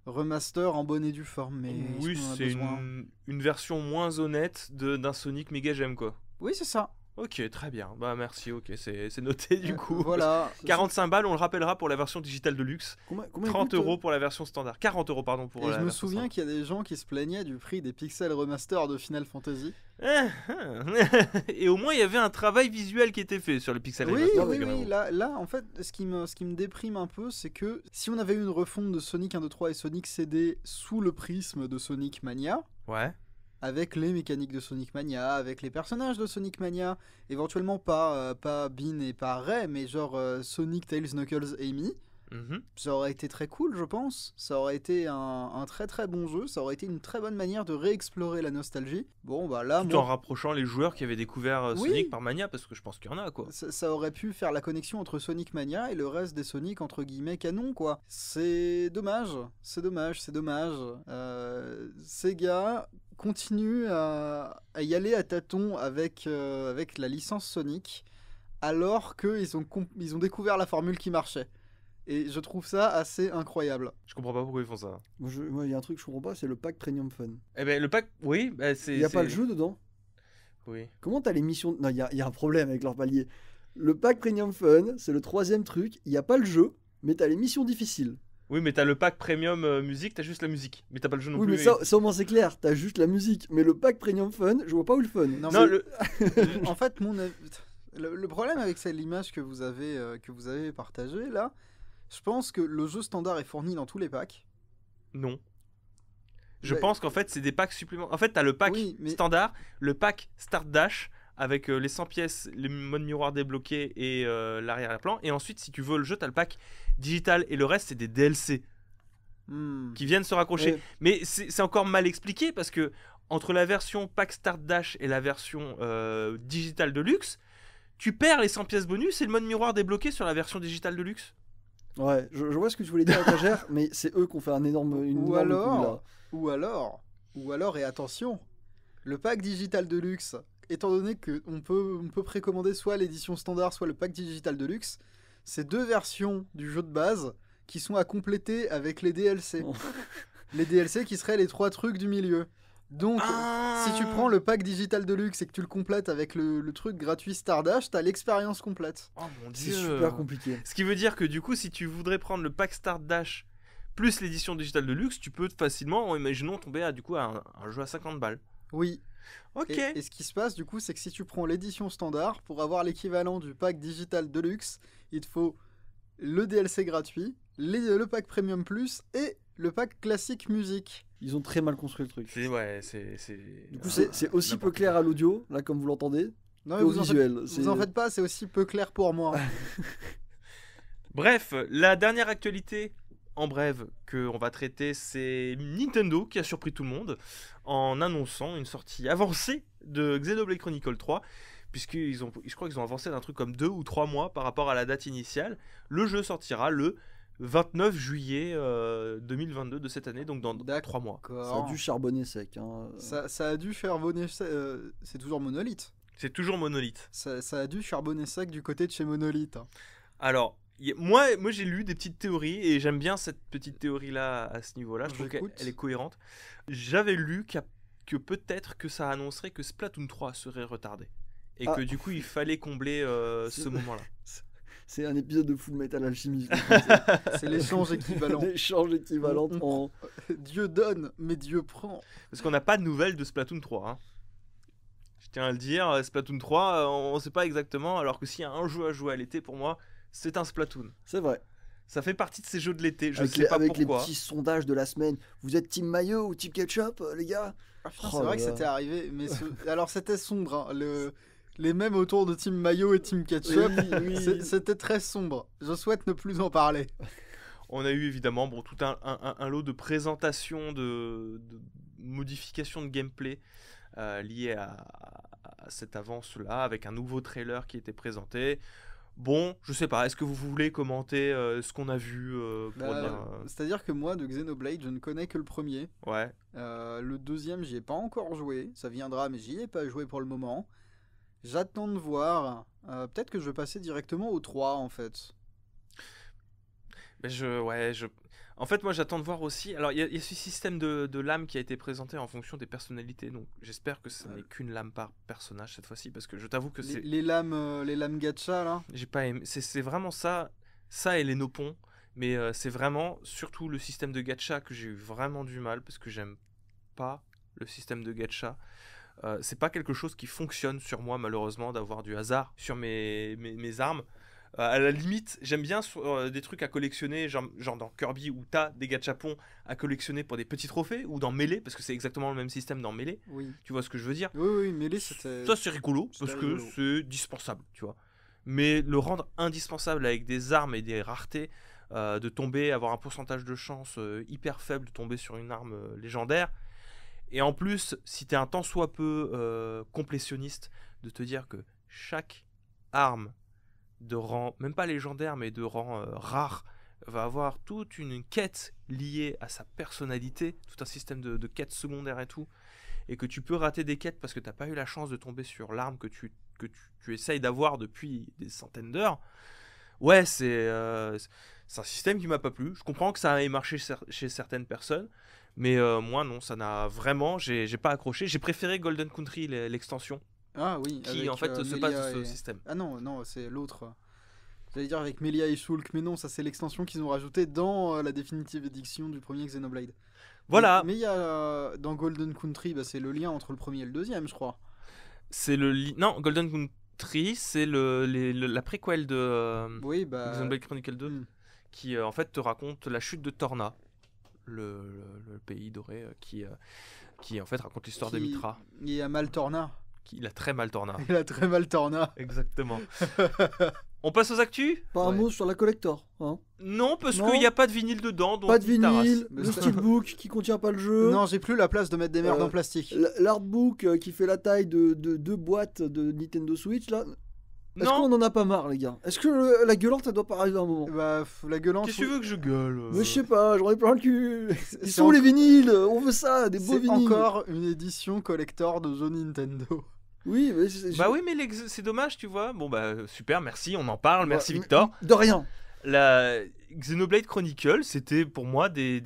remaster en bonne et due forme. Mais Oui, est-ce qu'on en a c'est besoin une version moins honnête d'un Sonic Mega Gem quoi. Oui, c'est ça. Ok, très bien. Bah merci, ok, c'est noté du coup. Voilà. 45 balles, on le rappellera pour la version digitale de luxe. Combien 30 coûte, euros pour la version standard. 40 euros, pardon, pour Et la je me version souviens standard. qu'il y a des gens qui se plaignaient du prix des pixels remaster de Final Fantasy. Et au moins, il y avait un travail visuel qui était fait sur le Pixel Oui, Remaster, oui, figurez-vous. oui. Là, en fait, ce qui me déprime un peu, c'est que si on avait eu une refonte de Sonic 1, 2, 3 et Sonic CD sous le prisme de Sonic Mania, Ouais. avec les mécaniques de Sonic Mania, avec les personnages de Sonic Mania, éventuellement pas Bean et pas Ray, mais genre Sonic, Tails, Knuckles, Amy, Mhm. ça aurait été très cool, je pense. Ça aurait été un très très bon jeu, ça aurait été une très bonne manière de réexplorer la nostalgie. Bon, bah là, Tout moi, en rapprochant les joueurs qui avaient découvert Oui. Sonic par Mania, parce que je pense qu'il y en a, quoi. ça aurait pu faire la connexion entre Sonic Mania et le reste des Sonic entre guillemets canon, quoi. C'est dommage, c'est dommage, c'est dommage. Sega continue à y aller à tâtons avec la licence Sonic, alors qu'ils ils ont découvert la formule qui marchait. Et je trouve ça assez incroyable. Je comprends pas pourquoi ils font ça. Moi, il y a un truc que je comprends pas, c'est le pack Premium Fun. Eh ben, le pack, oui, bah, c'est. Il n'y a pas c'est- le jeu dedans. Oui. Comment t'as les missions. Non, il y a un problème avec leur palier. Le pack Premium Fun, c'est le troisième truc. Il n'y a pas le jeu, mais t'as les missions difficiles. Oui, mais t'as le pack premium musique, t'as juste la musique. Mais t'as pas le jeu non Oui, plus. mais ça au moins c'est clair. T'as juste la musique. Mais le pack Premium Fun, je vois pas où le fun. Non, Non, mais- le. En fait, le problème avec l'image que vous avez partagée là, je pense que le jeu standard est fourni dans tous les packs. Non. Je Mais- pense qu'en fait, c'est des packs supplémentaires. En fait, t'as le pack Oui, mais- standard, le pack Start Dash avec les 100 pièces, le mode miroir débloqué et l'arrière-plan. Et ensuite, si tu veux le jeu, t'as le pack digital. Et le reste, c'est des DLC Hmm. qui viennent se raccrocher. Ouais. Mais c'est encore mal expliqué parce que entre la version pack Start Dash et la version digital de luxe, tu perds les 100 pièces bonus et le mode miroir débloqué sur la version digitale de luxe. Ouais, je vois ce que tu voulais dire, étagère, mais c'est eux qui ont fait une énorme Ou couille, là. alors, ou alors, et attention, le pack digital de luxe, étant donné qu'on peut précommander soit l'édition standard, soit le pack digital de luxe, c'est deux versions du jeu de base qui sont à compléter avec les DLC. Oh. Les DLC qui seraient les trois trucs du milieu. Donc, si tu prends le pack digital de luxe et que tu le complètes avec le truc gratuit Stardash, t'as l'expérience complète. Oh mon C'est dieu. super compliqué. Ce qui veut dire que du coup, si tu voudrais prendre le pack Start Dash plus l'édition digitale de luxe, tu peux facilement, imaginons, tomber à un jeu à 50 balles. Oui. Ok. Et ce qui se passe, du coup, c'est que si tu prends l'édition standard, pour avoir l'équivalent du pack digital de luxe, il te faut le DLC gratuit, le pack Premium Plus et le pack classique musique. Ils ont très mal construit le truc. Du Du coup, c'est aussi peu clair à l'audio, là, comme vous l'entendez, Non, qu'au vous en visuel. vous en faites pas, c'est aussi peu clair pour moi. Bref, la dernière actualité, en bref, qu'on va traiter, c'est Nintendo qui a surpris tout le monde en annonçant une sortie avancée de Xenoblade Chronicle 3. Je crois qu'ils ont avancé d'un truc comme 2 ou 3 mois par rapport à la date initiale. Le jeu sortira le 29 juillet 2022 de cette année, donc dans 3 mois. Ça a dû charbonner sec. Hein. Ça a dû charbonner sec. C'est toujours Monolith. C'est toujours Monolith. Ça a dû charbonner sec du côté de chez Monolith. Alors, moi j'ai lu des petites théories et j'aime bien cette petite théorie-là à ce niveau-là. Je trouve J'écoute. qu'elle est cohérente. J'avais lu que peut-être que ça annoncerait que Splatoon 3 serait retardé. Et Ah. que du coup, il fallait combler ce moment-là. C'est un épisode de Full Metal Alchemist. C'est l'échange équivalent. L'échange équivalent en... Dieu donne, mais Dieu prend. Parce qu'on n'a pas de nouvelles de Splatoon 3. Hein. Je tiens à le dire, Splatoon 3, on ne sait pas exactement. Alors que s'il y a un jeu à jouer à l'été, pour moi, c'est un Splatoon. C'est vrai. Ça fait partie de ces jeux de l'été. Je Avec sais pas avec les pourquoi. petits sondages de la semaine. Vous êtes team maillot ou team ketchup, les gars? Ah, putain, Oh c'est vrai là que là. c'était arrivé, mais alors c'était sombre. Hein. Les mêmes autour de Team Mayo et Team Ketchup, Oui. c'était très sombre. Je souhaite ne plus en parler. On a eu évidemment tout un lot de présentations, de modifications de gameplay liées à cette avance-là, avec un nouveau trailer qui était présenté. Bon, je sais pas, est-ce que vous voulez commenter ce qu'on a vu pour dire, C'est-à-dire que moi, de Xenoblade, je ne connais que le premier. Ouais. Le deuxième, j'y ai pas encore joué. Ça viendra, mais j'y ai pas joué pour le moment. J'attends de voir. Peut-être que je vais passer directement au 3 en fait. Mais En fait, moi, j'attends de voir aussi. Alors, il y a ce système de lames qui a été présenté en fonction des personnalités. Donc, j'espère que ce n'est qu'une lame par personnage cette fois-ci, parce que je t'avoue que c'est. Les lames gacha là. J'ai pas aimé. C'est vraiment ça et les nopons. Mais c'est vraiment surtout le système de gacha que j'ai eu vraiment du mal, parce que j'aime pas le système de gacha. C'est pas quelque chose qui fonctionne sur moi, malheureusement, d'avoir du hasard sur mes armes. À la limite, j'aime bien des trucs à collectionner, genre dans Kirby où t'as des gachapons à collectionner pour des petits trophées, ou dans Melee, parce que c'est exactement le même système dans Melee. Oui. Tu vois ce que je veux dire? Oui, Melee c'était. Ça c'est rigolo, parce que c'est dispensable, tu vois. Mais le rendre indispensable avec des armes et des raretés, de tomber, avoir un pourcentage de chance hyper faible de tomber sur une arme légendaire, et en plus, si t'es un tant soit peu complétionniste, de te dire que chaque arme de rang, même pas légendaire, mais de rang rare, va avoir toute une quête liée à sa personnalité, tout un système de quêtes secondaires et tout, et que tu peux rater des quêtes parce que t'as pas eu la chance de tomber sur l'arme que tu essayes d'avoir depuis des centaines d'heures. Ouais, c'est un système qui m'a pas plu. Je comprends que ça ait marché chez certaines personnes, mais moi non, ça n'a vraiment, j'ai pas accroché. J'ai préféré Golden Country, l'extension, Ah oui. qui avec, en fait se Melia base de ce et- système. Ah non, c'est l'autre. J'allais dire avec Melia et Shulk, mais non, ça c'est l'extension qu'ils ont rajouté dans la définitive édition du premier Xenoblade. Voilà, Mais il y a dans Golden Country, bah, c'est le lien entre le premier et le deuxième, je crois. c'est non, Golden Country, c'est la préquelle de Oui, bah. Xenoblade Chronicle 2, qui en fait te raconte la chute de Torna, le pays doré, qui en fait raconte l'histoire de Mitra. Il a mal Torna. Il a très mal Torna. Il a très mal Torna. Exactement. On passe aux actus? Pas un Ouais. mot sur la collector. Hein. Non, parce Non. qu'il n'y a pas de vinyle dedans. Donc Pas de il taarasse. vinyle, Mais le ça- steelbook qui contient pas le jeu. Non, j'ai plus la place de mettre des merdes Euh, en plastique. L'artbook qui fait la taille de deux boîtes de Nintendo Switch là. Est-ce Non, qu'on en a pas marre les gars? Est-ce que la gueulante elle doit pas arriver à un moment? Bah, la gueulante. qu'est-ce que tu veux que je gueule Mais je sais pas, j'en ai plein le cul. Ils c'est sont où les vinyles? On veut ça, des beaux C'est vinyles. encore une édition collector de The Nintendo. Oui, mais Bah oui, mais c'est dommage, tu vois. Bon bah super, merci, on en parle, merci Ouais, Victor. De rien. La Xenoblade Chronicle, c'était pour moi des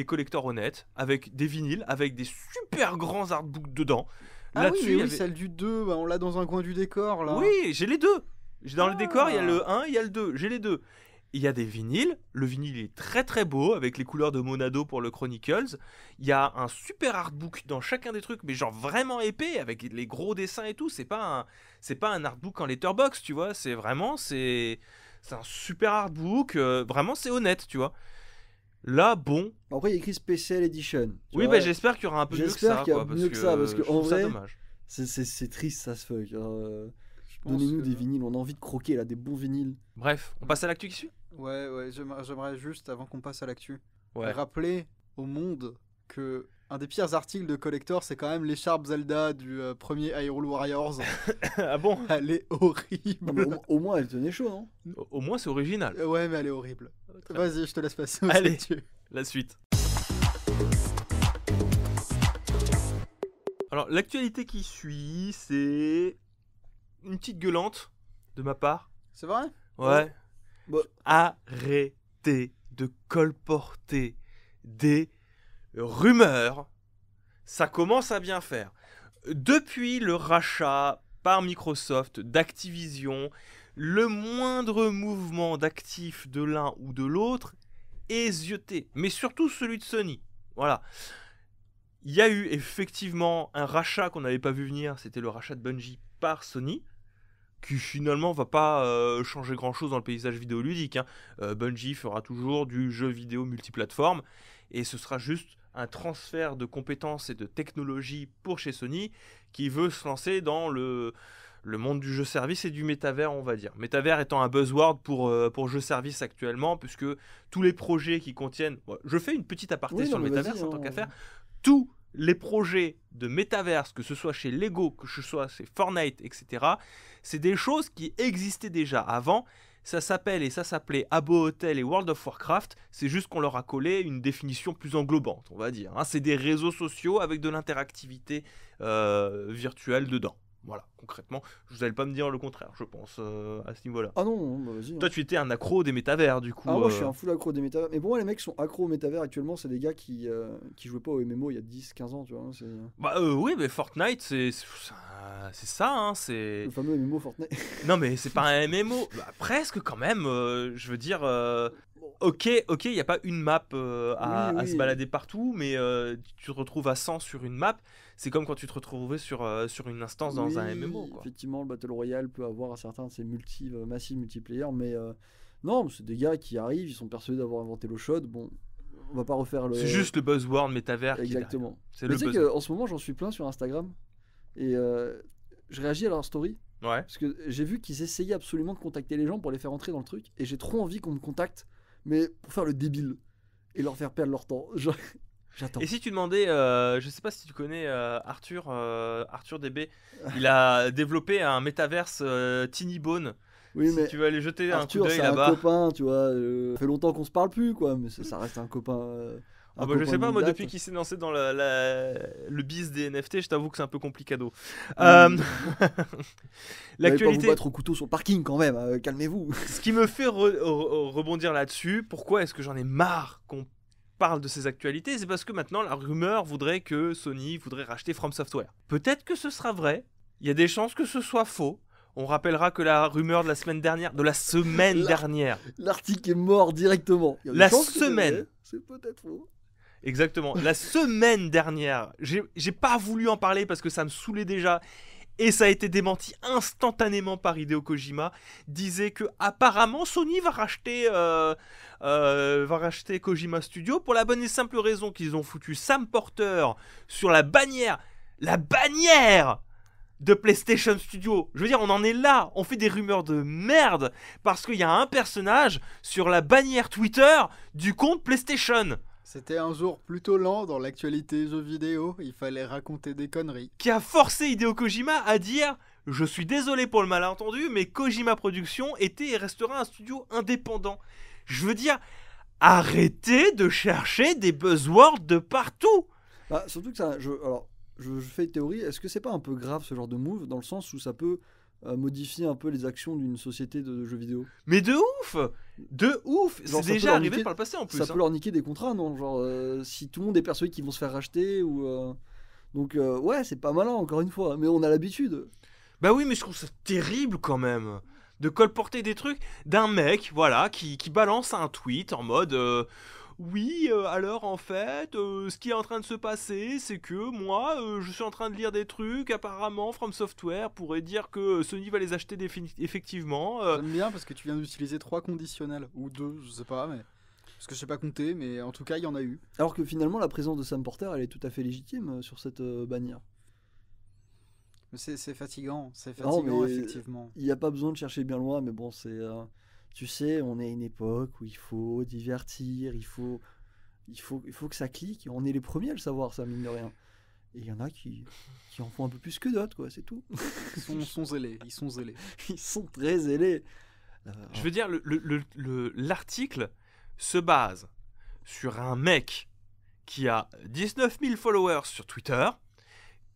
collectors honnêtes, avec des vinyles, avec des super grands artbooks dedans. Ah oui, Là-dessus, mais il y oui, avait- celle du 2, bah, on l'a dans un coin du décor là. Oui, j'ai les deux. Dans le Ah. décor, il y a le 1, il y a le 2. J'ai les deux. Il y a des vinyles. Le vinyle est très très beau avec les couleurs de Monado pour le Chronicles. Il y a un super artbook dans chacun des trucs, mais genre vraiment épais avec les gros dessins et tout. C'est pas un artbook en letterbox, tu vois. C'est vraiment c'est un super artbook. Vraiment, c'est honnête, tu vois. Là, bon. Après, il y a écrit Special Edition. Tu Oui, vois. bah j'espère qu'il y aura un peu mieux que J'espère ça. qu'il y a quoi, mieux que ça, parce que, je trouve en ça vrai, dommage. C'est triste, ça se fuck. Je pense Donnez-nous que- des vinyles, on a envie de croquer là, des bons vinyles. Bref, on passe à l'actu qui suit. Ouais, j'aimerais juste, avant qu'on passe à l'actu, Ouais. rappeler au monde que un des pires articles de collector, c'est quand même l'écharpe Zelda du premier Hyrule Warriors. Ah bon? Elle est Non, mais horrible. au moins, elle tenait chaud, non? Au moins, c'est original. Ouais, mais elle est horrible. Très bien. Vas-y, je te laisse passer aux Allez. actus. La suite. Alors, l'actualité qui suit, c'est une petite gueulante de ma part. C'est vrai? Ouais. Bah. Arrêtez de colporter des rumeurs. Ça commence à bien faire. Depuis le rachat par Microsoft d'Activision, le moindre mouvement d'actifs de l'un ou de l'autre est zioté. Mais surtout celui de Sony. Voilà. Il y a eu effectivement un rachat qu'on n'avait pas vu venir, c'était le rachat de Bungie par Sony, qui finalement va pas changer grand chose dans le paysage vidéoludique. Bungie fera toujours du jeu vidéo multiplateforme, et ce sera juste un transfert de compétences et de technologies pour chez Sony, qui veut se lancer dans le monde du jeu service et du métavers, on va dire. Métavers étant un buzzword pour jeu service actuellement, puisque tous les projets qui contiennent... Bon, je fais une petite aparté Oui, sur non, le mais métavers, vas-y, en tant hein. qu'à faire. Tous les projets de métaverse, que ce soit chez Lego, que ce soit chez Fortnite, etc., c'est des choses qui existaient déjà avant. Ça s'appelait Habbo Hotel et World of Warcraft. C'est juste qu'on leur a collé une définition plus englobante, on va dire. C'est des réseaux sociaux avec de l'interactivité virtuelle dedans. Voilà, concrètement, vous n'allez pas me dire le contraire, je pense, à ce niveau-là. Ah non, bah vas-y. Toi, tu étais un accro des métavers, du coup. Ah, moi je suis un full accro des métavers. Mais pour moi, les mecs qui sont accros aux métavers actuellement, c'est des gars qui jouaient pas au MMO il y a 10-15 ans, tu vois. C'est Bah oui, mais Fortnite, c'est ça, hein, c'est... le fameux MMO Fortnite. Non, mais c'est pas un MMO. Bah, presque, quand même, je veux dire... Ok, il n'y a pas une map à Oui. se balader partout, mais tu te retrouves à 100 sur une map. C'est comme quand tu te retrouvais sur une instance dans un MMO, quoi. Effectivement, le Battle Royale peut avoir un certain de ces massifs multiplayer, mais non, c'est des gars qui arrivent, ils sont persuadés d'avoir inventé l'eau chaude. Bon, on va pas refaire le. C'est juste le buzzword métavers. Exactement. C'est Mais le tu sais buzzword. qu'en ce moment, j'en suis plein sur Instagram et je réagis à leur story Ouais. parce que j'ai vu qu'ils essayaient absolument de contacter les gens pour les faire entrer dans le truc et j'ai trop envie qu'on me contacte, mais pour faire le débile et leur faire perdre leur temps. J'attends. Et si tu demandais, je sais pas si tu connais Arthur DB, il a développé un métaverse Tiny Bone. Oui, Si mais tu veux aller jeter Arthur, un coup d'œil c'est un là-bas. copain, tu vois. Ça fait longtemps qu'on se parle plus, quoi, mais ça reste un copain. Ah bah, je sais pas, moi date. depuis qu'il s'est lancé dans le biz des NFT, je t'avoue que c'est un peu complicado. L'actualité. Pas vous L'actualité, battre au couteau sur le parking quand même, calmez-vous. ce qui me fait rebondir là-dessus, pourquoi est-ce que j'en ai marre qu'on parle de ces actualités, c'est parce que maintenant la rumeur voudrait que Sony voudrait racheter From Software. Peut-être que ce sera vrai, il y a des chances que ce soit faux. On rappellera que la rumeur de la semaine dernière, L'article est mort directement. Il y a des La chances que c'est semaine. vrai, c'est peut-être faux. Exactement, la semaine dernière, j'ai pas voulu en parler parce que ça me saoulait déjà. Et ça a été démenti instantanément par Hideo Kojima, disait que apparemment Sony va racheter Kojima Studio pour la bonne et simple raison qu'ils ont foutu Sam Porter sur la bannière de PlayStation Studio. Je veux dire, on en est là, on fait des rumeurs de merde parce qu'il y a un personnage sur la bannière Twitter du compte PlayStation. C'était un jour plutôt lent dans l'actualité jeux vidéo, il fallait raconter des conneries. Qui a forcé Hideo Kojima à dire « Je suis désolé pour le malentendu, mais Kojima Productions était et restera un studio indépendant. » Je veux dire, arrêtez de chercher des buzzwords de partout. Bah, surtout que ça. Je fais une théorie. Est-ce que c'est pas un peu grave ce genre de move dans le sens où ça peut modifier un peu les actions d'une société de jeux vidéo? Mais de ouf. Genre, C'est ça déjà peut leur arrivé niquer- par le passé en plus. Ça peut leur niquer des contrats, non? Genre, si tout le monde est persuadé qu'ils vont se faire racheter ou. Donc, ouais, c'est pas malin, encore une fois, mais on a l'habitude. Bah oui, mais je trouve ça terrible quand même de colporter des trucs d'un mec, voilà, qui balance un tweet en mode oui, alors en fait, ce qui est en train de se passer, c'est que moi, je suis en train de lire des trucs, apparemment From Software pourrait dire que Sony va les acheter effectivement. J'aime bien parce que tu viens d'utiliser 3 conditionnels, ou 2, je sais pas, mais... Parce que je sais pas compter, mais en tout cas, il y en a eu. Alors que finalement, la présence de Sam Porter, elle est tout à fait légitime sur cette bannière. Mais c'est fatigant, Non, mais effectivement. il n'y a pas besoin de chercher bien loin, mais bon, c'est. Tu sais, on est à une époque où il faut divertir, il faut que ça clique. On est les premiers à le savoir, ça, mine de rien. Et il y en a qui en font un peu plus que d'autres, quoi, c'est tout. Ils sont zélés. Ils sont très zélés. Je veux dire, l'article se base sur un mec qui a 19 000 followers sur Twitter,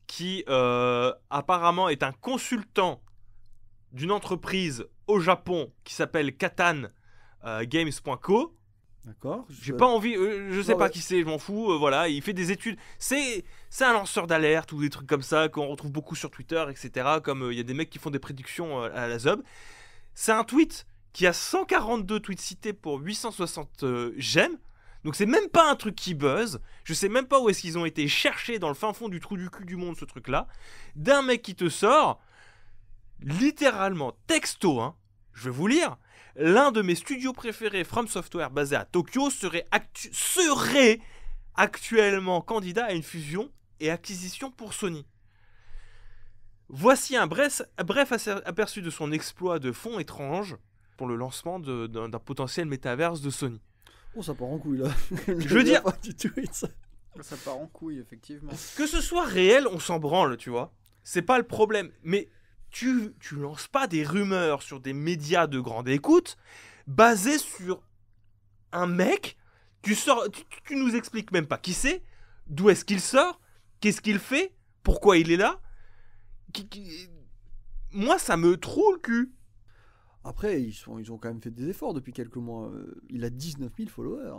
qui apparemment est un consultant d'une entreprise au Japon qui s'appelle Katan Games.co. D'accord. J'ai pas envie, je sais pas qui c'est, je m'en fous, voilà, il fait des études. C'est un lanceur d'alerte ou des trucs comme ça qu'on retrouve beaucoup sur Twitter, etc. Comme il y a des mecs qui font des prédictions à la Zob. C'est un tweet qui a 142 tweets cités pour 860 j'aime. Donc c'est même pas un truc qui buzz. Je sais même pas où est-ce qu'ils ont été chercher dans le fin fond du trou du cul du monde ce truc-là. D'un mec qui te sort, littéralement, texto, hein, je vais vous lire. L'un de mes studios préférés, From Software, basé à Tokyo, serait actuellement candidat à une fusion et acquisition pour Sony. Voici un bref aperçu de son exploit de fonds étrange pour le lancement d'un potentiel métaverse de Sony. Oh, ça part en couille, là. Je veux dire... du tweet, ça. Ça part en couille, effectivement. Que ce soit réel, on s'en branle, tu vois. C'est pas le problème. Mais tu lances pas des rumeurs sur des médias de grande écoute basées sur un mec. Tu nous expliques même pas qui c'est, d'où est-ce qu'il sort, qu'est-ce qu'il fait, pourquoi il est là. Moi, ça me troue le cul. Après, ils ont quand même fait des efforts depuis quelques mois. Il a 19 000 followers.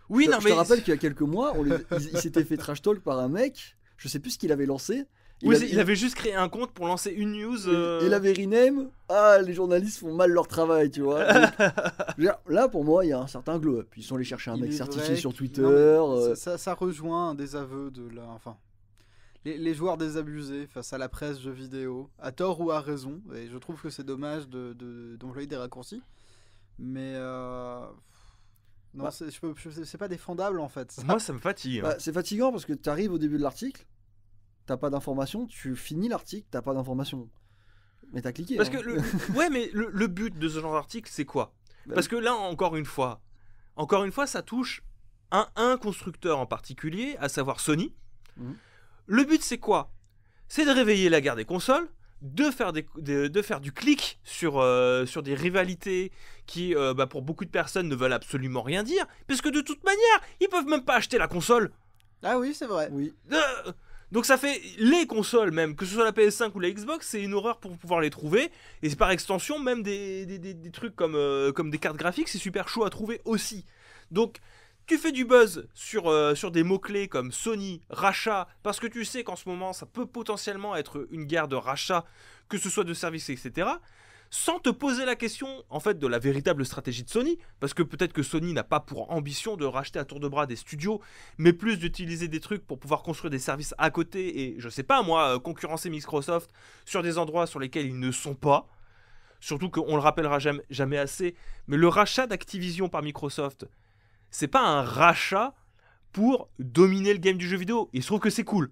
Oui, non, Je mais te rappelle qu'il y a quelques mois, il s'était fait trash talk par un mec. Je sais plus ce qu'il avait lancé. il avait juste créé un compte pour lancer une news. Et il avait rename. Ah, les journalistes font mal leur travail, tu vois. Donc, je veux dire, là, pour moi, il y a un certain glow-up. Ils sont allés chercher un Il mec est certifié vrai sur que- Twitter. non, mais ça rejoint un des aveux de la. Enfin, les joueurs désabusés face à la presse jeux vidéo, à tort ou à raison. Et je trouve que c'est dommage d'employer des raccourcis. Mais. Non, Bah. c'est pas défendable en fait. Ça. Moi, ça me fatigue. Hein. Bah, c'est fatigant parce que tu arrives au début de l'article, t'as pas d'informations, tu finis l'article, t'as pas d'informations. Mais t'as cliqué. Parce hein. que ouais, mais le but de ce genre d'article, c'est quoi? Bah, Parce que là, encore une fois, ça touche un constructeur en particulier, à savoir Sony. Mhm. Le but, c'est quoi? C'est de réveiller la guerre des consoles, de faire du clic sur des rivalités qui, pour beaucoup de personnes, ne veulent absolument rien dire, puisque de toute manière, ils peuvent même pas acheter la console. Ah oui, c'est vrai. Oui. Donc ça fait les consoles même, que ce soit la PS5 ou la Xbox, c'est une horreur pour pouvoir les trouver. Et c'est par extension même des trucs comme des cartes graphiques, c'est super chaud à trouver aussi. Donc tu fais du buzz sur des mots-clés comme Sony, rachat, parce que tu sais qu'en ce moment ça peut potentiellement être une guerre de rachat, que ce soit de services, etc. Sans te poser la question en fait de la véritable stratégie de Sony, parce que peut-être que Sony n'a pas pour ambition de racheter à tour de bras des studios, mais plus d'utiliser des trucs pour pouvoir construire des services à côté et je sais pas moi concurrencer Microsoft sur des endroits sur lesquels ils ne sont pas. Surtout qu'on le rappellera jamais assez, mais le rachat d'Activision par Microsoft, c'est pas un rachat pour dominer le game du jeu vidéo. Il se trouve que c'est cool.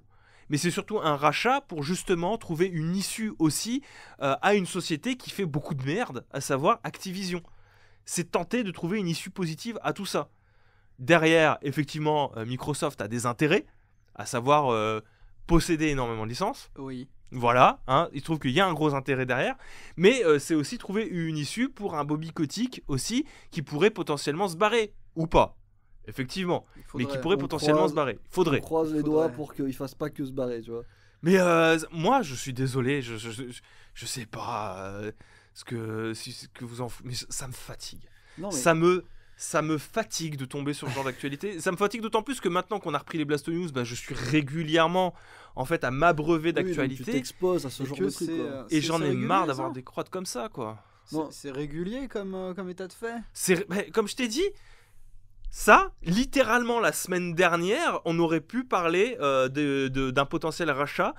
Mais c'est surtout un rachat pour justement trouver une issue aussi à une société qui fait beaucoup de merde, à savoir Activision. C'est tenter de trouver une issue positive à tout ça. Derrière, effectivement, Microsoft a des intérêts, à savoir posséder énormément de licences. Oui. Voilà, hein, il se trouve qu'il y a un gros intérêt derrière, mais c'est aussi trouver une issue pour un Bobby Kotick aussi, qui pourrait potentiellement se barrer, ou pas, effectivement, mais qui pourrait On potentiellement croise- se barrer. On Faudrait. croise les Faudrait. doigts pour qu'il fasse pas que se barrer, tu vois. Mais moi, je suis désolé, je sais pas ce que vous en mais ça me fatigue. Non, mais Ça me fatigue de tomber sur ce genre d'actualité. Ça me fatigue d'autant plus que maintenant qu'on a repris les Blasto News, je suis régulièrement en fait à m'abreuver oui, donc tu d'actualité t'exposes à ce Et genre que de truc, c'est, quoi. et j'en ai régulier, marre d'avoir ça des crottes comme ça, quoi. Non. C'est régulier comme état de fait. Comme je t'ai dit, ça, littéralement la semaine dernière, on aurait pu parler d'un potentiel rachat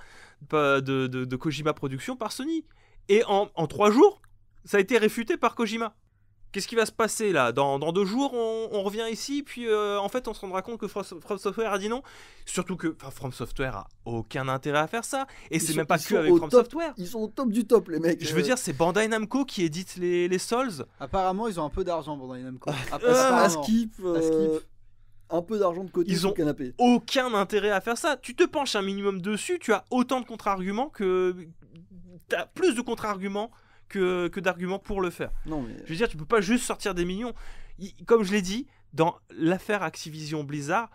de Kojima Productions par Sony. Et en 3 jours, ça a été réfuté par Kojima. Qu'est-ce qui va se passer là? Dans 2 jours, on revient ici, puis en fait, on se rendra compte que From Software a dit non. Surtout que From Software a aucun intérêt à faire ça. Et c'est même pas que avec From Software. Ils sont au top du top, les mecs. Je veux dire, c'est Bandai Namco qui édite les Souls. Apparemment, ils ont un peu d'argent pour Namco. à Apparemment. skip, un peu d'argent de côté Ils sur ont le canapé. aucun intérêt à faire ça. Tu te penches un minimum dessus, tu as autant de contre-arguments que... T'as plus de contre-arguments que d'arguments pour le faire. Non, mais Je veux dire, tu peux pas juste sortir des millions. Comme je l'ai dit, dans l'affaire Activision Blizzard,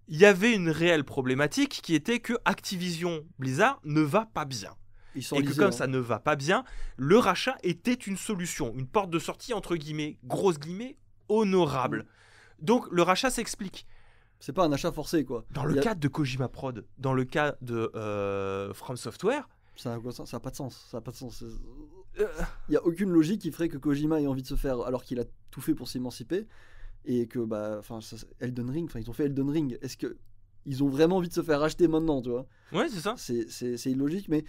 il y avait une réelle problématique qui était que Activision Blizzard ne va pas bien. ils sont Et que lisés, comme hein. ça ne va pas bien, le rachat était une solution, une porte de sortie entre guillemets, grosses guillemets, honorable. Donc le rachat s'explique. C'est pas un achat forcé, quoi. Dans le cas de Kojima Prod, dans le cas de From Software, Ça a pas de sens. Ça a pas de sens. euh, Il y a aucune logique qui ferait que Kojima ait envie de se faire alors qu'il a tout fait pour s'émanciper et que Elden Ring, ils ont fait Elden Ring. Est-ce que ils ont vraiment envie de se faire racheter maintenant, tu vois? ouais, c'est ça. C'est illogique, mais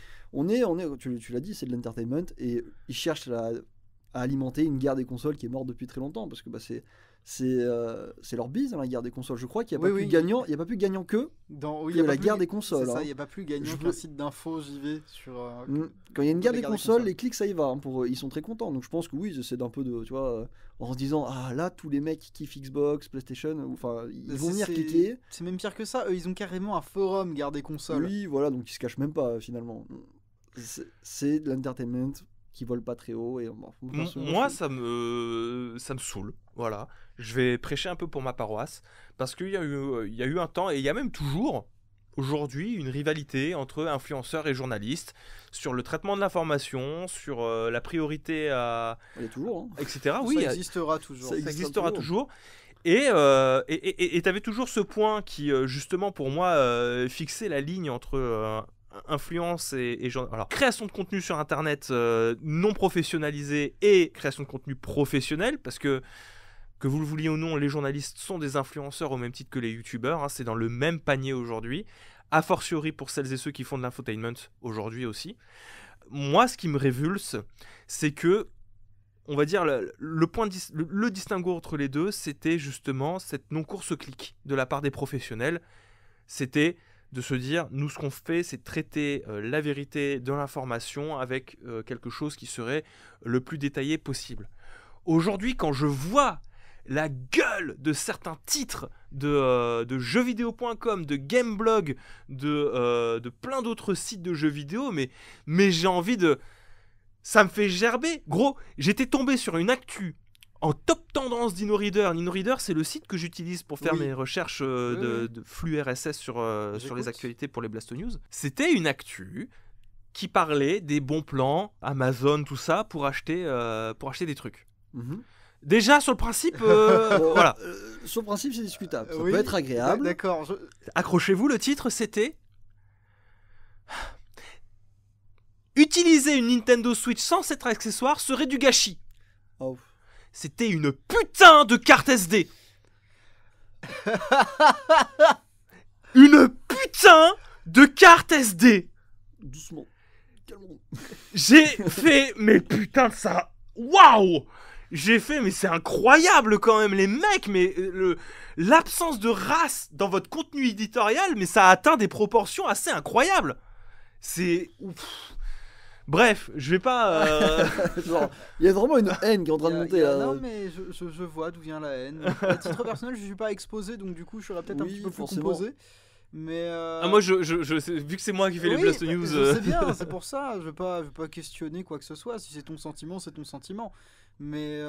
tu l'as dit, c'est de l'entertainment et ils cherchent à alimenter une guerre des consoles qui est morte depuis très longtemps parce que c'est leur bise, hein, la guerre des consoles. Je crois qu'il n'y a pas plus gagnant, il y a pas plus gagnant que la guerre des consoles. C'est ça, hein. il n'y a pas plus gagnant Je qu'un veux- site d'info JV sur. Quand il y a une guerre la des guerre des consoles, consoles. les clics ça y va. Hein, ils sont très contents. Donc je pense que oui, ils essaient d'un peu de, tu vois, en se disant ah là tous les mecs qui kiffent Xbox, PlayStation, enfin ils vont venir cliquer. C'est même pire que ça. Eux, ils ont carrément un forum guerre des consoles. Oui, voilà, donc ils se cachent même pas finalement. C'est de l'entertainment qui vole pas très haut et Moi, ça me saoule. Voilà. Je vais prêcher un peu pour ma paroisse parce qu'il y a eu un temps et il y a même toujours aujourd'hui une rivalité entre influenceurs et journalistes sur le traitement de l'information, sur la priorité à... Il y a toujours, hein. etc. Oui, Ça existera toujours. ça existera toujours. Et tu avais toujours ce point qui, justement, pour moi, fixait la ligne entre influence et genre, alors, création de contenu sur Internet non professionnalisé et création de contenu professionnel, parce que vous le vouliez ou non, les journalistes sont des influenceurs au même titre que les youtubeurs, hein, c'est dans le même panier aujourd'hui, a fortiori pour celles et ceux qui font de l'infotainment aujourd'hui aussi. Moi, ce qui me révulse, c'est que, on va dire, le distinguo entre les deux, c'était justement cette non-course au clic de la part des professionnels. C'était de se dire, nous, ce qu'on fait, c'est traiter la vérité de l'information avec quelque chose qui serait le plus détaillé possible. Aujourd'hui, quand je vois la gueule de certains titres de jeuxvideo.com, de Gameblog, de plein d'autres sites de jeux vidéo, mais j'ai envie de... Ça me fait gerber. Gros, j'étais tombé sur une actu en top tendance d'InnoReader. InnoReader, c'est le site que j'utilise pour faire mes recherches de flux RSS sur les actualités pour les Blasto News. C'était une actu qui parlait des bons plans, Amazon, tout ça, pour acheter des trucs. Déjà, sur le principe, voilà. Sur le principe, c'est discutable. Ça peut être agréable. D'accord. Accrochez-vous, le titre, c'était... Utiliser une Nintendo Switch sans cet accessoire serait du gâchis. Oh. C'était une putain de carte SD. Une putain de carte SD. Doucement. Calmons. J'ai fait, mais putain de ça. Waouh. J'ai fait, mais c'est incroyable quand même, les mecs. Mais l'absence de race dans votre contenu éditorial, mais ça a atteint des proportions assez incroyables. C'est... Bref, je vais pas... Genre, il y a vraiment une haine qui est en train de monter là. Non, mais je vois d'où vient la haine. À titre personnel, je suis pas exposé, donc du coup, je serais peut-être un petit peu plus composé. Mais moi, vu que c'est moi qui fais les Blasto News... Je sais bien, c'est pour ça. Je vais pas questionner quoi que ce soit. Si c'est ton sentiment, c'est ton sentiment. Mais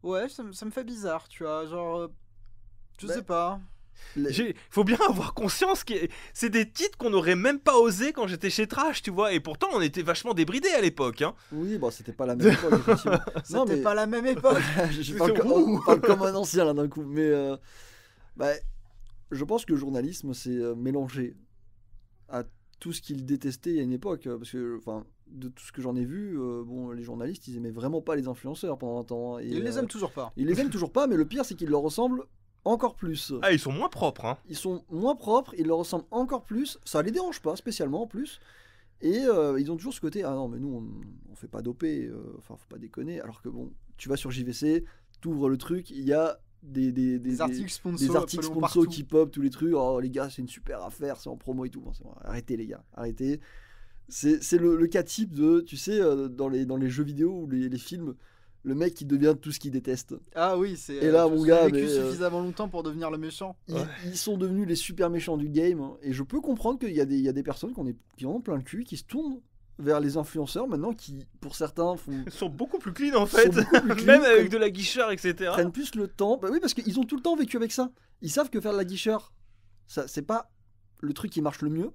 ouais, ça me fait bizarre, tu vois. Genre, je sais pas. Faut bien avoir conscience que c'est des titres qu'on n'aurait même pas osé quand j'étais chez Trash, tu vois, et pourtant on était vachement débridés à l'époque, hein. Oui, bah c'était pas la même époque, effectivement. C'était pas la même époque. On parle comme un ancien là d'un coup, mais je pense que le journalisme c'est mélangé à tout ce qu'il détestait à une époque, parce que, enfin, de tout ce que j'en ai vu, bon, les journalistes ils aimaient vraiment pas les influenceurs pendant un temps. Et, ils les aiment toujours pas. Ils les aiment toujours pas, mais le pire c'est qu'ils leur ressemblent encore plus. Ah, ils sont moins propres, hein. Ils sont moins propres, ils leur ressemblent encore plus. Ça les dérange pas spécialement en plus. Et ils ont toujours ce côté, ah non, mais nous on fait pas doper, enfin faut pas déconner. Alors que bon, tu vas sur JVC, t'ouvres le truc, il y a des articles sponsors qui pop, tous les trucs. Oh les gars, c'est une super affaire, c'est en promo et tout. Bon, arrêtez les gars, arrêtez. C'est le cas type de, tu sais, dans les jeux vidéo ou les films. Le mec qui devient tout ce qu'il déteste. Ah oui, c'est... Et là, mon gars... vécu suffisamment longtemps pour devenir le méchant. Ils sont devenus les super méchants du game. Et je peux comprendre qu'il y a des personnes qui en ont plein le cul, qui se tournent vers les influenceurs maintenant, qui, pour certains, sont beaucoup plus clean en fait. Clean, même avec de la guicheur, etc. Prennent plus le temps. Bah oui, parce qu'ils ont tout le temps vécu avec ça. Ils savent que faire de la guicheur, ça, c'est pas le truc qui marche le mieux.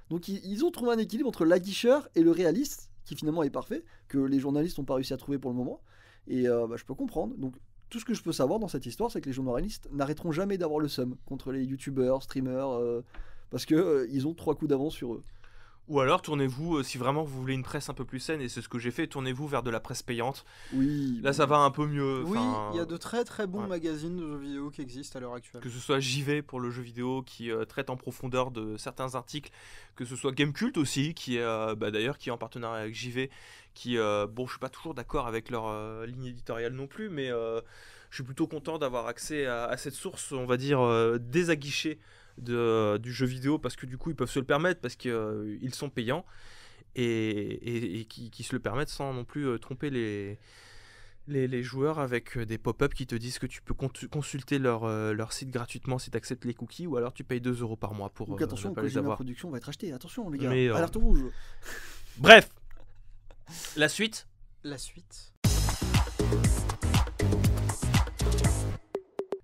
Donc ils ont trouvé un équilibre entre la guicheur et le réaliste, qui finalement est parfait, que les journalistes n'ont pas réussi à trouver pour le moment. Et je peux comprendre. Donc tout ce que je peux savoir dans cette histoire, c'est que les journalistes n'arrêteront jamais d'avoir le seum contre les youtubeurs, streamers, parce que ils ont 3 coups d'avance sur eux. Ou alors tournez-vous, si vraiment vous voulez une presse un peu plus saine, et c'est ce que j'ai fait, tournez-vous vers de la presse payante. Oui. Là ça va un peu mieux. Oui, il y a de très très bons magazines de jeux vidéo qui existent à l'heure actuelle. Que ce soit JV pour le jeu vidéo qui traite en profondeur de certains articles, que ce soit Gamecult aussi, qui est d'ailleurs qui est en partenariat avec JV, qui bon je suis pas toujours d'accord avec leur ligne éditoriale non plus, mais je suis plutôt content d'avoir accès à cette source, on va dire désaguichée du jeu vidéo, parce que du coup ils peuvent se le permettre parce qu'ils sont payants et qui se le permettent sans non plus tromper les joueurs avec des pop-up qui te disent que tu peux consulter leur site gratuitement si tu acceptes les cookies, ou alors tu payes 2 € par mois pour donc attention, pas les avoir. La production va être achetée, attention les gars, mais, alerte rouge. Bref, la suite.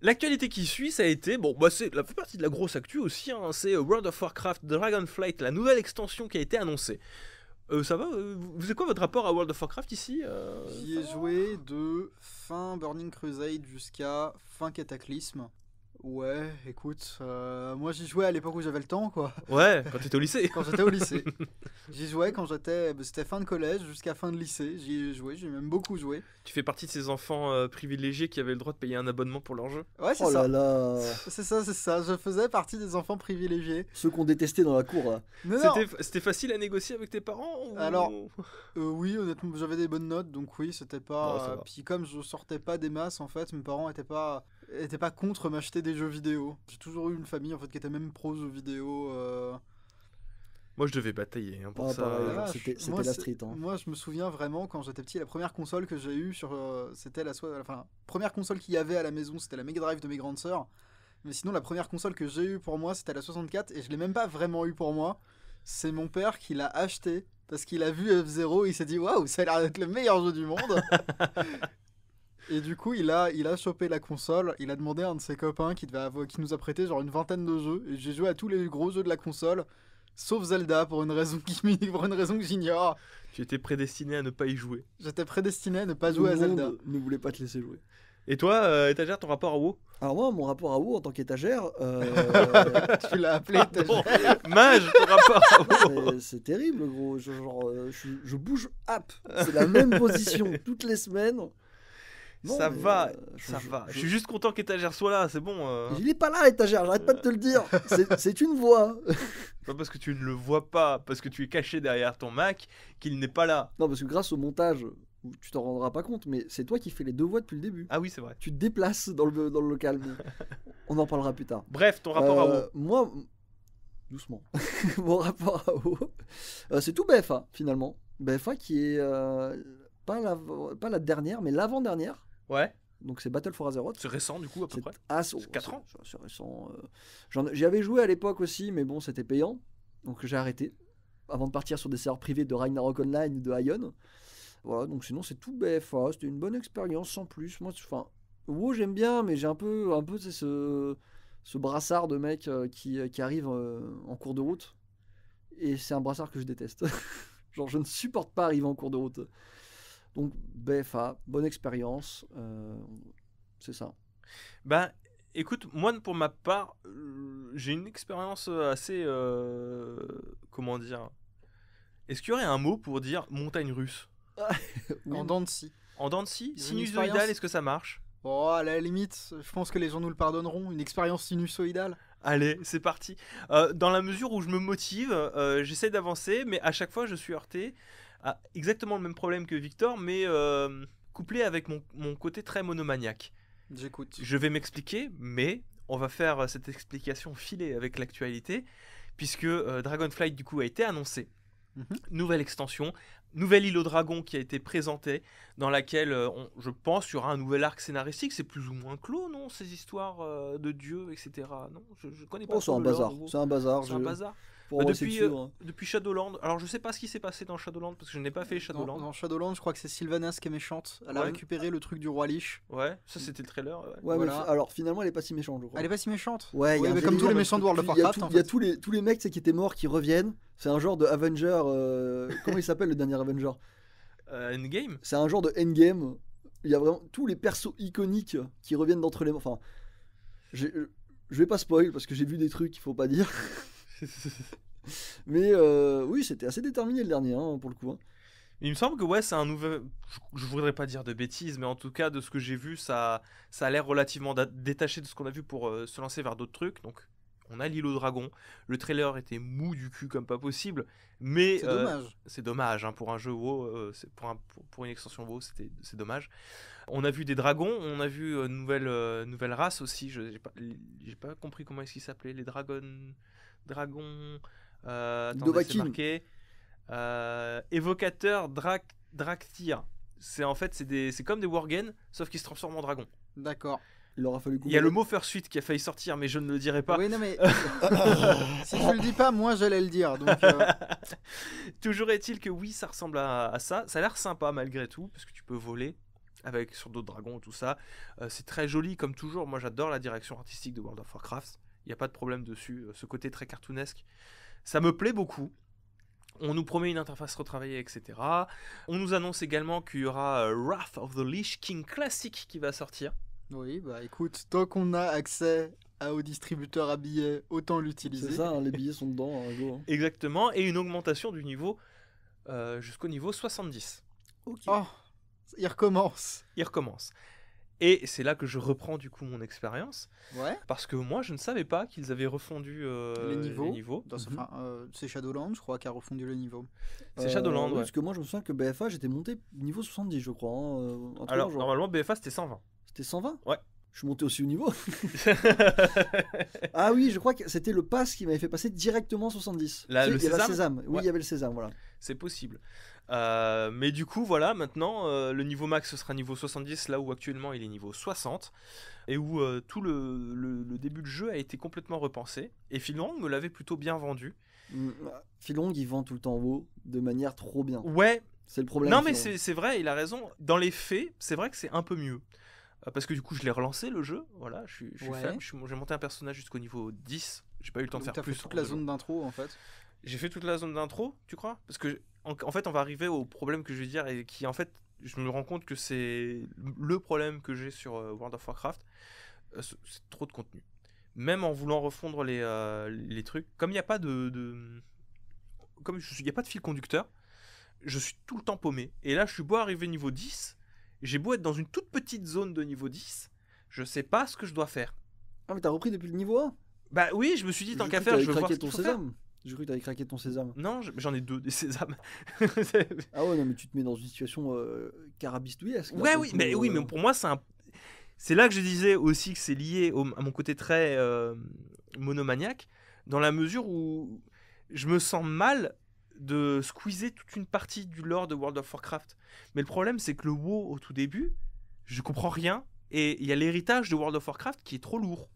L'actualité qui suit, ça a été, bon, bah c'est la fait partie de la grosse actu aussi, hein, c'est World of Warcraft Dragonflight, la nouvelle extension qui a été annoncée. Ça va c'est quoi votre rapport à World of Warcraft ici J'y ai joué de fin Burning Crusade jusqu'à fin Cataclysme. Ouais, écoute, moi j'y jouais à l'époque où j'avais le temps, quoi. Ouais, quand t'étais au lycée. Quand j'étais au lycée. J'y jouais quand c'était fin de collège jusqu'à fin de lycée. J'y ai joué, j'ai même beaucoup joué. Tu fais partie de ces enfants privilégiés qui avaient le droit de payer un abonnement pour leur jeu. Ouais, c'est Oh ça. là là. C'est ça. Je faisais partie des enfants privilégiés. Ceux qu'on détestait dans la cour. Là. Non, C'était facile à négocier avec tes parents ou... Alors, oui, honnêtement, j'avais des bonnes notes, donc oui, c'était pas. Bon, ça va. Puis comme je sortais pas des masses, en fait, mes parents étaient pas contre m'acheter des jeux vidéo. J'ai toujours eu une famille en fait qui était même pro jeux vidéo. Moi, je devais batailler hein, pour Ah, ça. pareil, Voilà, c'était moi, la c'est- street. Hein. Moi, je me souviens vraiment quand j'étais petit, la première console que j'ai eue c'était première console qu'il y avait à la maison, c'était la Mega Drive de mes grandes sœurs. Mais sinon, la première console que j'ai eue pour moi, c'était la 64 et je l'ai même pas vraiment eue pour moi. C'est mon père qui l'a acheté parce qu'il a vu F-Zero, il s'est dit waouh, ça a l'air d'être le meilleur jeu du monde. Et du coup, il a chopé la console, il a demandé à un de ses copains qui nous a prêté genre une vingtaine de jeux et j'ai joué à tous les gros jeux de la console. Sauf Zelda pour une raison que j'ignore. Tu étais prédestiné à ne pas y jouer. J'étais prédestiné à ne pas Tout jouer le à Zelda. monde ne voulait pas te laisser jouer. Et toi, étagère, ton rapport à WoW Alors moi, mon rapport à WoW en tant qu'étagère, Tu l'as appelé Pardon. étagère. Mage, ton rapport à WoW c'est terrible, gros. Je bouge app. C'est la même position toutes les semaines. Non, Ça mais, va, je- ça je- va. je- Je suis juste content qu'étagère soit là, c'est bon. Il est pas là, l'étagère, j'arrête pas de te le dire. C'est une voix. Pas parce que tu ne le vois pas, parce que tu es caché derrière ton Mac, qu'il n'est pas là. Non, parce que grâce au montage, tu t'en rendras pas compte, mais c'est toi qui fais les deux voix depuis le début. Ah oui, c'est vrai. Tu te déplaces dans le local. mais on en parlera plus tard. Bref, ton rapport à WoW. Moi, doucement. Mon rapport à WoW, c'est tout BFA finalement. BFA qui est pas la dernière, mais l'avant-dernière. Ouais, Donc c'est Battle for Azeroth. c'est récent du coup, à peu C'est près. c'est 4 ans. C'est récent. J'y avais joué à l'époque aussi, mais bon, c'était payant. Donc j'ai arrêté. Avant de partir sur des serveurs privés de Ragnarok Online ou de Ion. Voilà, donc sinon c'est tout BFA. C'était une bonne expérience sans plus. Moi, enfin, WoW j'aime bien, mais j'ai un peu c'est ce brassard de mec qui arrive en cours de route. Et c'est un brassard que je déteste. Genre, je ne supporte pas arriver en cours de route. Donc, BFA, bonne expérience. C'est ça. Bah, écoute, moi pour ma part, j'ai une expérience assez. Comment dire Est-ce qu'il y aurait un mot pour dire montagne russe En dents de scie. En dents de scie Une Sinusoïdal, expérience. est-ce que ça marche Oh, à la limite, je pense que les gens nous le pardonneront. Une expérience sinusoïdale. Allez, c'est parti. Dans la mesure où je me motive, j'essaie d'avancer, mais à chaque fois je suis heurté à exactement le même problème que Victor, mais couplé avec mon côté très monomaniaque. J'écoute. Je vais m'expliquer, mais on va faire cette explication filée avec l'actualité, puisque Dragonflight du coup a été annoncé. Mhm. Nouvelle extension, nouvelle île aux dragons qui a été présentée, dans laquelle je pense il y aura un nouvel arc scénaristique. C'est plus ou moins clos, non, ces histoires de dieux, etc. Non, je connais pas. Oh, c'est trop un le lore bazar. de WoW. C'est un bazar. C'est un bazar. Pour avoir essayé Depuis, de suivre, hein. depuis Shadowland. Alors je sais pas ce qui s'est passé dans Shadowland parce que je n'ai pas fait Shadowland. Dans Shadowland, je crois que c'est Sylvanas qui est méchante. Elle a Ouais. récupéré le truc du roi Lich. Ouais, ça c'était le trailer. Ouais. Ouais, Voilà. mais alors finalement, elle est pas si méchante, je crois. Elle est pas si méchante. Ouais, il y a un mais comme délire, tous les parce méchants que de World of il y a Warcraft, tout- en il y a fait. tous les mecs qui étaient morts qui reviennent. C'est un genre de Avenger. Comment il s'appelle le dernier Avenger? Endgame. C'est un genre de Endgame. Il y a vraiment tous les persos iconiques qui reviennent d'entre les morts. Enfin, je vais pas spoil parce que j'ai vu des trucs qu'il faut pas dire. Mais oui, c'était assez déterminé le dernier, hein, pour le coup. Hein. Il me semble que ouais, c'est un nouvel. Je voudrais pas dire de bêtises, mais en tout cas de ce que j'ai vu, ça a l'air relativement détaché de ce qu'on a vu pour se lancer vers d'autres trucs. Donc on a l'île aux dragons. Le trailer était mou du cul comme pas possible, mais C'est dommage. c'est dommage hein, pour un jeu WoW, pour une extension WoW, c'est dommage. On a vu des dragons, on a vu une nouvelle race aussi. J'ai pas compris comment est-ce qu'ils s'appelaient, les dragons. Attendez, c'est Dovahkiin. marqué. Évocateur Draktyr. C'est comme des Worgen, sauf qu'ils se transforment en dragon. D'accord. Il aura fallu. Il y a le mot Fursuit qui a failli sortir, mais je ne le dirai pas. Oui, non, mais. Si tu le dis pas, moi j'allais le dire. Donc, Toujours est-il que oui, ça ressemble à ça. Ça a l'air sympa malgré tout, parce que tu peux voler. avec sur d'autres dragons, tout ça. C'est très joli comme toujours. Moi, j'adore la direction artistique de World of Warcraft. Il n'y a pas de problème dessus. Ce côté très cartoonesque, ça me plaît beaucoup. On nous promet une interface retravaillée, etc. On nous annonce également qu'il y aura Wrath of the Lich King Classic qui va sortir. Oui, bah écoute, tant qu'on a accès au distributeur à billets, autant l'utiliser. C'est ça, hein, les billets sont dedans, hein, go, hein. Exactement, et une augmentation du niveau jusqu'au niveau 70. Ok. Oh, il recommence. Il recommence. Et c'est là que je reprends du coup mon expérience, Ouais. parce que moi je ne savais pas qu'ils avaient refondu Les niveaux. Mhm. Enfin, c'est Shadowlands, je crois, qui a refondu le niveau. C'est Shadowlands, oui, ouais. Parce que moi, je me souviens que BFA, j'étais monté niveau 70, je crois, hein, un truc Alors dans le genre. normalement BFA c'était 120. C'était 120 Ouais. Je suis monté aussi au niveau. Ah oui, je crois que c'était le pass qui m'avait fait passer directement 70. Là, Tu sais, le il y avait sésame Sésame. Oui, Ouais. il y avait le Sésame, voilà. C'est possible. Mais du coup, voilà, maintenant, le niveau max ce sera niveau 70, là où actuellement il est niveau 60, et où tout le début de jeu a été complètement repensé. Et Philong me l'avait plutôt bien vendu. Philong, il vend tout le temps WoW de manière trop bien. Ouais, C'est le problème. non mais Philong. c'est vrai, il a raison. Dans les faits, c'est vrai que c'est un peu mieux. Parce que du coup, je l'ai relancé le jeu, voilà, je suis Ouais. fan, j'ai monté un personnage jusqu'au niveau 10, j'ai pas eu le temps de Donc faire t'as fait plus. toute en la 2 jours. zone d'intro, en fait. J'ai fait toute la zone d'intro, tu crois? Parce que en fait, on va arriver au problème que je vais dire et qui en fait, je me rends compte que c'est le problème que j'ai sur World of Warcraft, c'est trop de contenu. Même en voulant refondre les trucs, comme il n'y a pas comme il y a pas de fil conducteur, je suis tout le temps paumé. Et là, je suis beau arriver niveau 10, j'ai beau être dans une toute petite zone de niveau 10, je sais pas ce que je dois faire. Ah, mais t'as repris depuis le niveau 1. Bah oui, je me suis dit, tant J'ai qu'à cru que faire, t'avais je veux voir craqué ce ton qu'il faut faire. Sésame. J'ai cru que t'avais craqué ton Sésame. Non, j'en ai 2 des sésames. Ah ouais, non, mais tu te mets dans une situation carabistouillesque. là, Ouais, pour oui, le coup, mais pour moi, c'est là que je disais aussi que c'est lié à mon côté très monomaniaque, dans la mesure où je me sens mal de squeezer toute une partie du lore de World of Warcraft. Mais le problème, c'est que le WoW, au tout début, je comprends rien, et il y a l'héritage de World of Warcraft qui est trop lourd.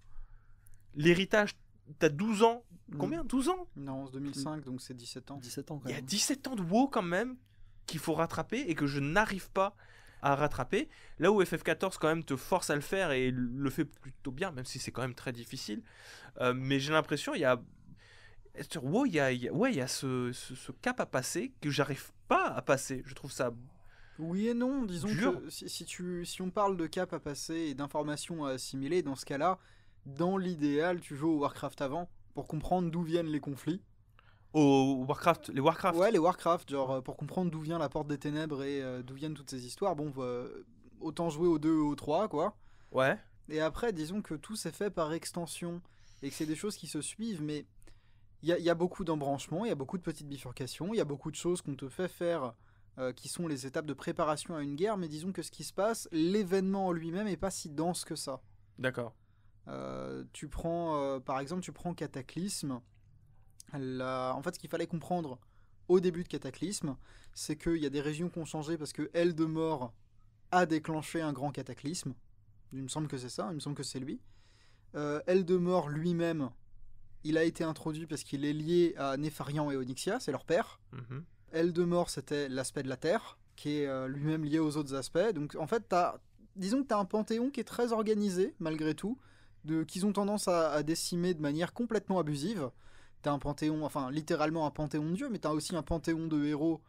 L'héritage, t'as 12 ans, combien 12 ans? Non, c'est 2005, donc c'est 17 ans. 17 ans quand Il y a même. 17 ans de WoW quand même qu'il faut rattraper et que je n'arrive pas à rattraper. Là où FF14 quand même te force à le faire et le fait plutôt bien, même si c'est quand même très difficile. Mais j'ai l'impression il y a sur WoW il y a ce cap à passer que j'arrive pas à passer. Je trouve ça Oui et non, disons dur. que si on parle de cap à passer et d'informations à assimiler, dans ce cas-là, dans l'idéal, tu joues au Warcraft avant pour comprendre d'où viennent les conflits. Au Warcraft, les Warcraft. Ouais, les Warcraft, genre pour comprendre d'où vient la Porte des Ténèbres et d'où viennent toutes ces histoires, bon, autant jouer au 2 ou au 3, quoi. Ouais. Et après, disons que tout s'est fait par extension et que c'est des choses qui se suivent, mais il y a beaucoup d'embranchements, il y a beaucoup de petites bifurcations, il y a beaucoup de choses qu'on te fait faire qui sont les étapes de préparation à une guerre, mais disons que ce qui se passe, l'événement en lui-même est pas si dense que ça. D'accord. Tu prends, par exemple, tu prends Cataclysme. En fait, ce qu'il fallait comprendre au début de Cataclysme, c'est qu'il y a des régions qui ont changé parce que Eldemort a déclenché un grand cataclysme. Il me semble que c'est ça, il me semble que c'est lui. Eldemort lui-même, il a été introduit parce qu'il est lié à Nefarian et Onyxia, c'est leur père. Mhm. Eldemort, c'était l'aspect de la Terre, qui est lui-même lié aux autres aspects. Donc en fait, disons que tu as un panthéon qui est très organisé, malgré tout, qu'ils ont tendance à décimer de manière complètement abusive. Tu as un panthéon, enfin littéralement un panthéon de dieux, mais tu as aussi un panthéon de héros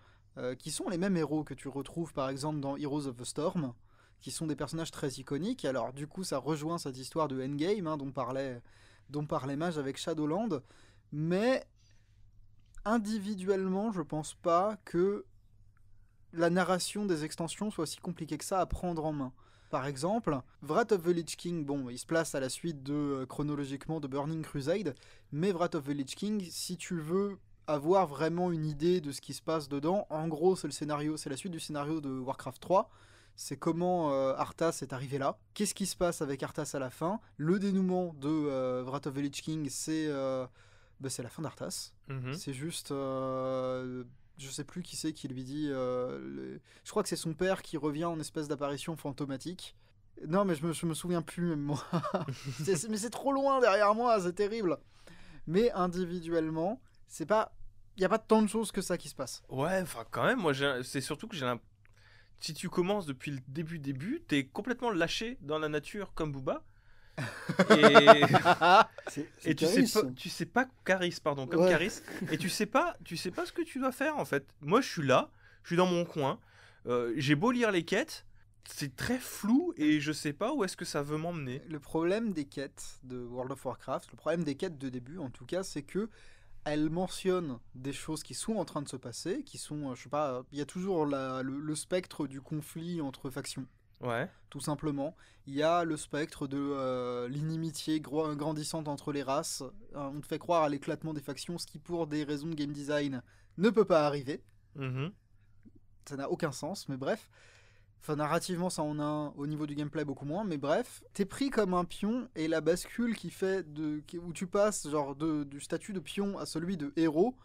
qui sont les mêmes héros que tu retrouves par exemple dans Heroes of the Storm, qui sont des personnages très iconiques. Alors du coup, ça rejoint cette histoire de Endgame dont parlait Mage avec Shadowlands, mais individuellement, je pense pas que la narration des extensions soit aussi compliquée que ça à prendre en main. Par exemple, Wrath of the Lich King, bon, il se place à la suite chronologiquement de Burning Crusade, mais Wrath of the Lich King, si tu veux avoir vraiment une idée de ce qui se passe dedans, en gros, c'est la suite du scénario de Warcraft 3. C'est comment Arthas est arrivé là. Qu'est-ce qui se passe avec Arthas à la fin? Le dénouement de Wrath of the Lich King, c'est la fin d'Arthas. Mhm. C'est juste... je sais plus qui c'est qui lui dit... Je crois que c'est son père qui revient en espèce d'apparition fantomatique. Non, mais je me souviens plus, même moi. Mais c'est trop loin derrière moi, c'est terrible. Mais individuellement, il n'y a pas tant de choses que ça qui se passe. Ouais, enfin quand même, moi c'est surtout que j'ai si tu commences depuis le début, t'es complètement lâché dans la nature comme Booba. Et, C'est et Caris. tu sais pas Caris, pardon, comme Ouais. Caris. Et tu sais pas ce que tu dois faire en fait. Moi, je suis là, je suis dans mon coin. J'ai beau lire les quêtes, c'est très flou et je sais pas où est-ce que ça veut m'emmener. Le problème des quêtes de World of Warcraft, le problème des quêtes de début en tout cas, c'est que elles mentionnent des choses qui sont en train de se passer, qui sont, je sais pas, il y a toujours le spectre du conflit entre factions, Ouais. tout simplement. Il y a le spectre de l'inimitié grandissante entre les races. On te fait croire à l'éclatement des factions, ce qui pour des raisons de game design ne peut pas arriver. Mhm. Ça n'a aucun sens, mais bref. Enfin, narrativement, ça en a un, au niveau du gameplay, beaucoup moins, mais bref. T'es pris comme un pion, et la bascule où tu passes genre du statut de pion à celui de héros,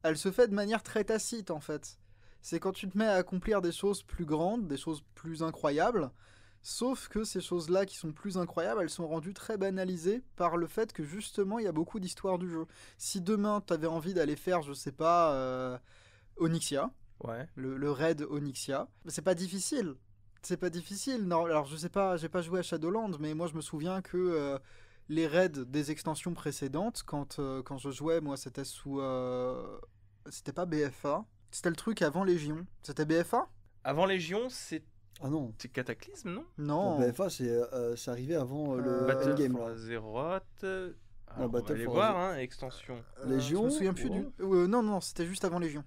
elle se fait de manière très tacite, en fait. C'est quand tu te mets à accomplir des choses plus grandes, des choses plus incroyables, sauf que ces choses-là qui sont plus incroyables, elles sont rendues très banalisées par le fait que, justement, il y a beaucoup d'histoire du jeu. Si demain, t'avais envie d'aller faire, je sais pas, Onyxia, Ouais. le raid Onyxia. C'est pas difficile. C'est pas difficile. Non, alors je sais pas, j'ai pas joué à Shadowlands, mais moi je me souviens que les raids des extensions précédentes, quand je jouais, moi c'était sous. C'était pas BFA. C'était le truc avant Légion. C'était BFA? Avant Légion, c'est Ah non. Cataclysme, non? Non. BFA, c'est arrivé avant le Battle endgame. for Là. Azeroth. Alors, on va Battle aller for voir, hein, extension. Légion, Je me souviens plus ouais. non, c'était juste avant Légion.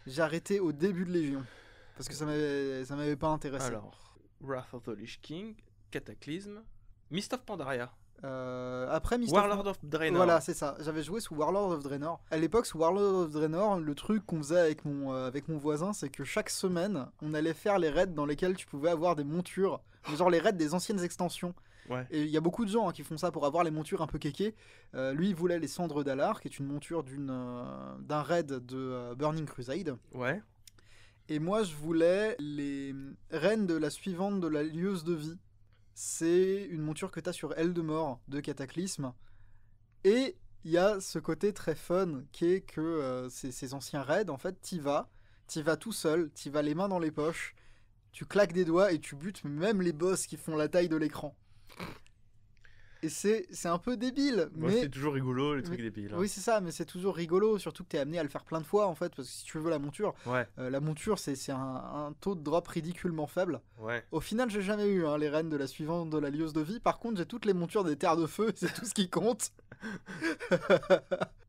J'ai arrêté au début de Légion. Parce que ça m'avait pas intéressé. Alors, Wrath of the Lich King, Cataclysme, Mist of Pandaria, Après Mist of Warlord of Draenor. Voilà, c'est ça. J'avais joué sous Warlord of Draenor. À l'époque, sous Warlord of Draenor, le truc qu'on faisait avec mon voisin, c'est que chaque semaine, on allait faire les raids dans lesquels tu pouvais avoir des montures. Mais genre les raids des anciennes extensions. Ouais. Et il y a beaucoup de gens qui font ça pour avoir les montures un peu kékées. Lui, il voulait les Cendres d'Alar, qui est une monture d'un raid de Burning Crusade. Ouais. Et moi, je voulais les reines de la suivante de la Lieuse de Vie. C'est une monture que tu as sur Eldemort de Cataclysme. Et il y a ce côté très fun qui est que ces anciens raids, en fait, t'y vas tout seul, t'y vas les mains dans les poches, tu claques des doigts et tu butes même les boss qui font la taille de l'écran. Et c'est un peu débile, Moi, mais c'est toujours rigolo, les trucs mais- débiles. hein. oui, c'est ça, mais c'est toujours rigolo, surtout que t'es amené à le faire plein de fois en fait, parce que si tu veux la monture, Ouais, c'est un taux de drop ridiculement faible. ouais. Au final, j'ai jamais eu les reines de la suivante de la Lieuse de Vie. Par contre, j'ai toutes les montures des Terres de Feu, c'est tout ce qui compte.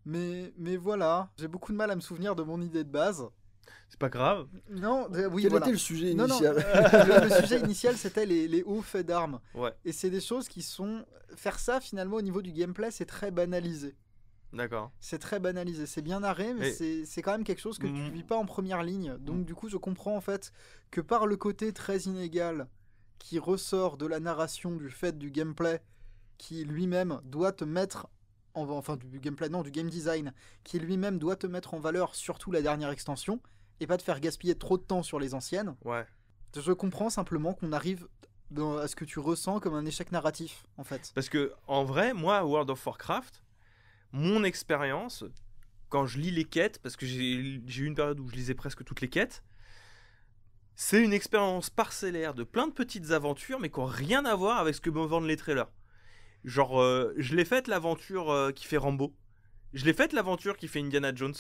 mais voilà, j'ai beaucoup de mal à me souvenir de mon idée de base. C'est pas grave. Non, oui, Quel voilà. était le sujet Non, initial le sujet initial, c'était les hauts faits d'armes. Ouais, Et c'est des choses qui sont... Faire ça, finalement, au niveau du gameplay, c'est très banalisé. d'accord. C'est très banalisé. C'est bien narré, mais c'est quand même quelque chose que tu vis pas en première ligne. Donc, du coup, je comprends, en fait, que par le côté très inégal qui ressort de la narration, du fait du gameplay, qui lui-même doit te mettre... Enfin, du gameplay, non, du game design, qui lui-même doit te mettre en valeur, surtout la dernière extension, et pas te faire gaspiller trop de temps sur les anciennes. Ouais. Je comprends simplement qu'on arrive à ce que tu ressens comme un échec narratif, en fait. Parce que, en vrai, moi, World of Warcraft, mon expérience, quand je lis les quêtes, parce que j'ai eu une période où je lisais presque toutes les quêtes, c'est une expérience parcellaire de plein de petites aventures, mais qui n'ont rien à voir avec ce que me vendent les trailers. Genre, je l'ai faite l'aventure qui fait Rambo. Je l'ai faite l'aventure qui fait Indiana Jones.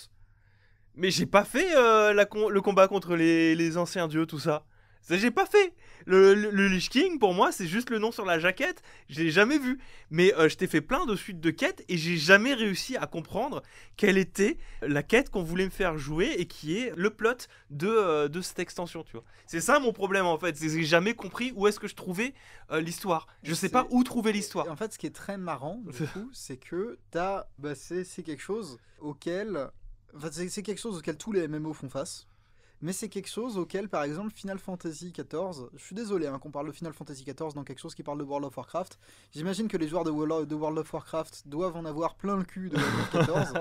Mais j'ai pas fait le combat contre les anciens dieux, tout ça. Ça, j'ai pas fait. Le Lich King, pour moi, c'est juste le nom sur la jaquette. Je l'ai jamais vu. Mais je t'ai fait plein de suites de quêtes et j'ai jamais réussi à comprendre quelle était la quête qu'on voulait me faire jouer et qui est le plot de cette extension, tu vois. C'est ça mon problème, en fait. C'est que j'ai jamais compris où est-ce que je trouvais l'histoire. Je sais pas où trouver l'histoire. Et en fait, ce qui est très marrant, du coup, c'est que c'est quelque chose auquel... Enfin, c'est quelque chose auquel tous les MMO font face. Mais c'est quelque chose auquel, par exemple, Final Fantasy XIV... Je suis désolé qu'on parle de Final Fantasy XIV dans quelque chose qui parle de World of Warcraft. J'imagine que les joueurs de World of Warcraft doivent en avoir plein le cul de Warcraft 14.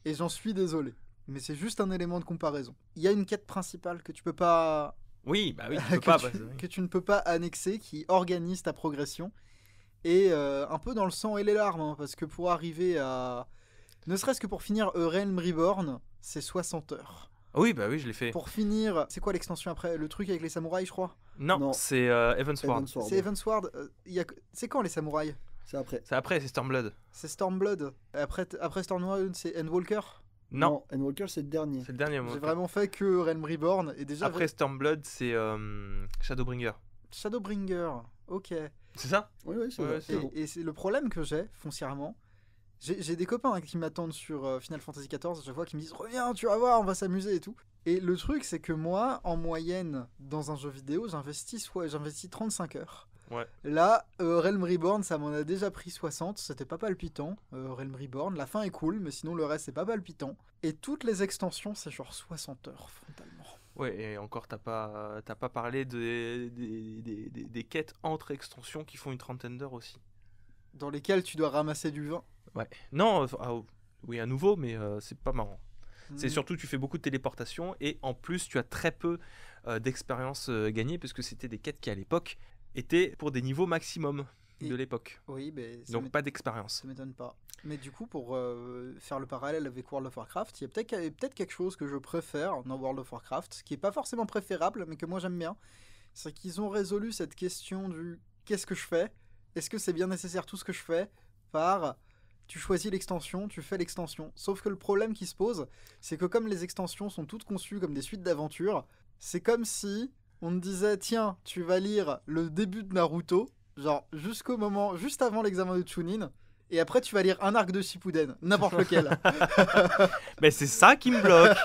Et j'en suis désolé. Mais c'est juste un élément de comparaison. Il y a une quête principale que tu peux pas... Oui, bah oui, tu peux pas. que tu ne peux pas annexer, qui organise ta progression. Et un peu dans le sang et les larmes, hein, parce que pour arriver à... Ne serait-ce que pour finir Realm Reborn, c'est 60 heures. Oui, bah oui, je l'ai fait. Pour finir, c'est quoi l'extension après? Le truc avec les samouraïs, je crois. Non, Non. c'est Evansward. Evansward. C'est Evansward. C'est quand les samouraïs? C'est après. C'est après, c'est Stormblood. C'est Stormblood. Après Stormblood, c'est Endwalker. Non, Endwalker, c'est le dernier. c'est le dernier mot. J'ai vraiment fait que Realm Reborn. Et déjà, Après Stormblood, c'est Shadowbringer. Shadowbringer. Ok. C'est ça? Oui, oui, c'est Ouais, vrai. c'est C'est bon. Et c'est le problème que j'ai, foncièrement. J'ai des copains qui m'attendent sur Final Fantasy XIV à chaque fois qui me disent reviens, tu vas voir, on va s'amuser et tout. Et le truc, c'est que moi, en moyenne, dans un jeu vidéo, j'investis 35 heures. Ouais. Là, Realm Reborn, ça m'en a déjà pris 60. C'était pas palpitant, Realm Reborn. La fin est cool, mais sinon le reste, c'est pas palpitant. Et toutes les extensions, c'est genre 60 heures, frontalement. Ouais, et encore, t'as pas parlé des quêtes entre extensions qui font une trentaine d'heures aussi. Dans lesquelles tu dois ramasser du vin. Ouais. Non, oui, à nouveau, mais c'est pas marrant. C'est Mm. surtout, tu fais beaucoup de téléportation et en plus, tu as très peu d'expérience gagnée parce que c'était des quêtes qui, à l'époque, étaient pour des niveaux maximum de Et- l'époque. Oui, mais Donc, pas d'expérience. ça m'étonne pas. Mais du coup, pour faire le parallèle avec World of Warcraft, il y a peut-être quelque chose que je préfère dans World of Warcraft, qui est pas forcément préférable, mais que moi j'aime bien. C'est qu'ils ont résolu cette question du qu'est-ce que je fais? Est-ce que c'est bien nécessaire tout ce que je fais? Par tu choisis l'extension, tu fais l'extension. Sauf que le problème qui se pose, c'est que comme les extensions sont toutes conçues comme des suites d'aventures, c'est comme si on te disait tiens, tu vas lire le début de Naruto, genre jusqu'au moment, juste avant l'examen de Chunin, et après tu vas lire un arc de Shippuden, n'importe lequel. Mais c'est ça qui me bloque.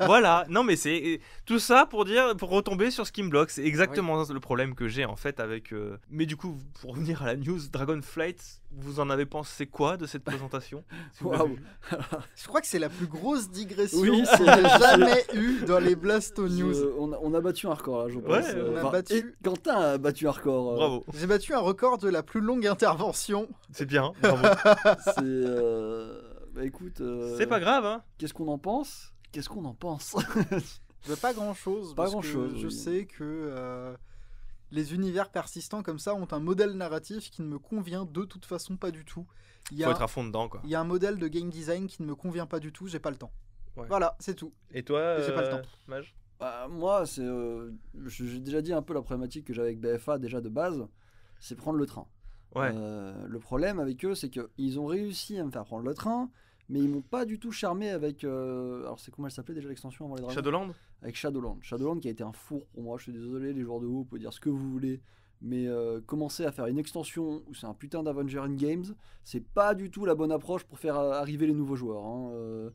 Voilà. Non, mais c'est tout ça pour retomber sur ce qui me bloque. C'est exactement le problème que j'ai en fait avec. Mais du coup, pour revenir à la news, Dragonflight, vous en avez pensé quoi de cette présentation? Si vous l'avez Waouh. vu. Je crois que c'est la plus grosse digression Oui, qu'on ait jamais eue dans les Blasto News. On a battu un record là, je pense. Ouais, on a battu- et Quentin a battu un record. Bravo. J'ai battu un record de la plus longue intervention. C'est bien. Bravo. C'est. Bah écoute. C'est pas grave, hein. Qu'est-ce qu'on en pense? Qu'est-ce qu'on en pense? Pas grand-chose. Pas parce grand-chose, que Je oui. sais que les univers persistants comme ça ont un modèle narratif qui ne me convient de toute façon pas du tout. Il y Faut a, être à fond dedans, quoi. il y a un modèle de game design qui ne me convient pas du tout, j'ai pas le temps. Ouais. Voilà, c'est tout. Et toi, J'ai pas le temps. Mage? Bah, moi, c'est. J'ai déjà dit un peu la problématique que j'avais avec BFA déjà de base, c'est prendre le train. Ouais. Le problème avec eux, c'est qu'ils ont réussi à me faire prendre le train, mais ils m'ont pas du tout charmé avec. Alors, c'est comment elle s'appelait déjà l'extension avant les dragons? Shadowland? Avec Shadowland. Shadowland qui a été un four pour moi, je suis désolé, les joueurs de WoW, vous pouvez dire ce que vous voulez, mais commencer à faire une extension où c'est un putain d'Avenger Endgames, c'est pas du tout la bonne approche pour faire arriver les nouveaux joueurs. Hein.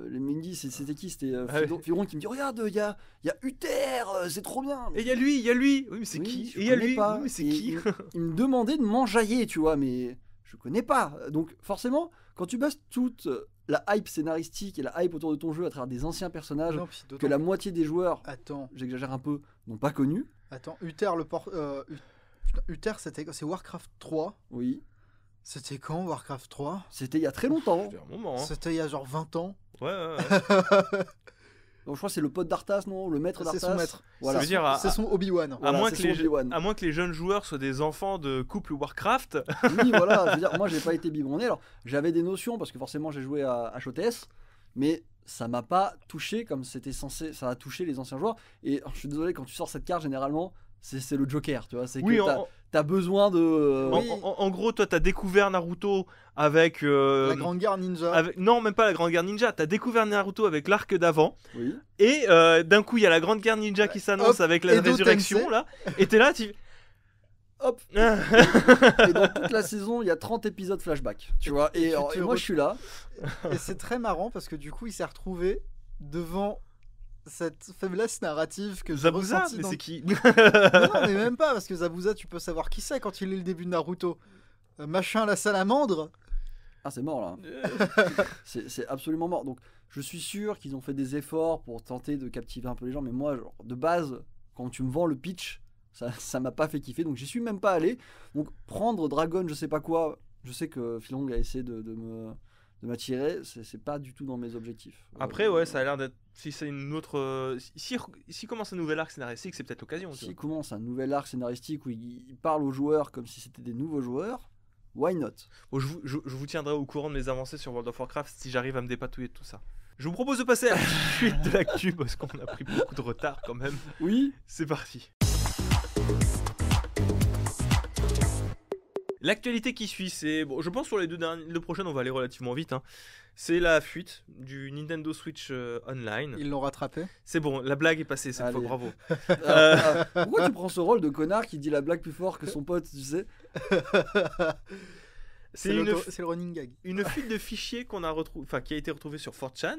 Les Mindy, c'était qui? C'était ouais. Firon qui me dit regarde, il y a Uther, c'est trop bien. Et il y a lui. Oui, mais c'est Oui, qui? je Et il y a connais lui. pas. Oui, mais c'est Et qui? il me demandait de m'enjailler, tu vois, mais je connais pas. Donc forcément, quand tu bases toute la hype scénaristique et la hype autour de ton jeu à travers des anciens personnages Non, puis d'autant- que la moitié des joueurs, Attends, j'exagère un peu, n'ont pas connu, Uther, Uther, c'est Warcraft 3. oui, C'était quand Warcraft 3? c'était il y a très longtemps. C'était un moment, hein. C'était il y a genre 20 ans. Ouais. Donc je crois que c'est le pote d'Arthas, non? Le maître C'est d'Arthas. son maître. Voilà. Ça veut dire, C'est son Obi-Wan. Voilà, à moins c'est que son les Obi-Wan. à moins que les jeunes joueurs soient des enfants de couple Warcraft. Oui, voilà, je veux dire, moi j'ai pas été biberonné. Alors j'avais des notions parce que forcément j'ai joué à HOTS, mais ça m'a pas touché comme c'était censé. Ça a touché les anciens joueurs. Et je suis désolé, quand tu sors cette carte, généralement, c'est le Joker, tu vois. C'est Oui, que t'as besoin de. Oui. en gros, toi, t'as découvert Naruto avec. La Grande Guerre Ninja. Non, même pas la Grande Guerre Ninja. T'as découvert Naruto avec l'arc d'avant. Oui. Et d'un coup, il y a la Grande Guerre Ninja qui s'annonce Hop, avec la Edo résurrection, Tensei. là. Et t'es là, tu. Hop. Ah. Et dans toute la saison, il y a 30 épisodes flashback, tu vois. et Et, tu alors, te et moi re- je suis là. Et c'est très marrant parce que du coup, il s'est retrouvé devant cette faiblesse narrative que j'ai Zabuza, ressentie mais dans- c'est qui? Non, mais même pas, parce que Zabuza, tu peux savoir qui c'est quand il lit le début de Naruto. Machin la salamandre. Ah, c'est mort là. C'est absolument mort. Donc, je suis sûr qu'ils ont fait des efforts pour tenter de captiver un peu les gens. Mais moi, genre, de base, quand tu me vends le pitch, ça m'a pas fait kiffer. Donc, j'y suis même pas allé. Donc, prendre Dragon, je sais pas quoi. Je sais que Philong a essayé de m'attirer. C'est pas du tout dans mes objectifs. Après, ouais, ça a l'air d'être. Si c'est une autre. Si commence un nouvel arc scénaristique, c'est peut-être l'occasion. tu S'il vois. commence un nouvel arc scénaristique où il parle aux joueurs comme si c'était des nouveaux joueurs, why not? Bon, je vous tiendrai au courant de mes avancées sur World of Warcraft si j'arrive à me dépatouiller de tout ça. Je vous propose de passer à la suite de l'actu parce qu'on a pris beaucoup de retard quand même. Oui. C'est parti. L'actualité qui suit, c'est... Bon, je pense sur les deux prochaines, on va aller relativement vite. Hein. C'est la fuite du Nintendo Switch Online. Ils l'ont rattrapé. C'est bon, la blague est passée cette Allez. fois, bravo. Pourquoi tu prends ce rôle de connard qui dit la blague plus fort que son pote, tu sais? C'est le running gag. une fuite de fichiers qu'on a qui a été retrouvée sur 4chan.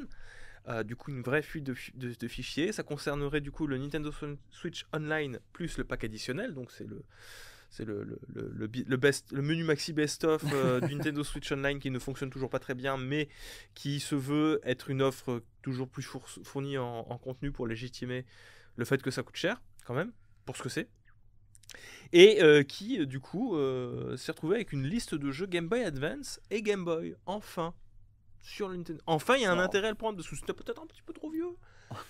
Du coup, une vraie fuite de fichiers. Ça concernerait du coup le Nintendo Switch Online plus le pack additionnel. Donc c'est le menu maxi best-of du Nintendo Switch Online qui ne fonctionne toujours pas très bien, mais qui se veut être une offre toujours plus fournie en contenu pour légitimer le fait que ça coûte cher, quand même, pour ce que c'est. Et qui, du coup, s'est retrouvé avec une liste de jeux Game Boy Advance et Game Boy, enfin. Sur le Nintendo. Enfin, il y a un intérêt à le prendre, parce que c'était peut-être un petit peu trop vieux.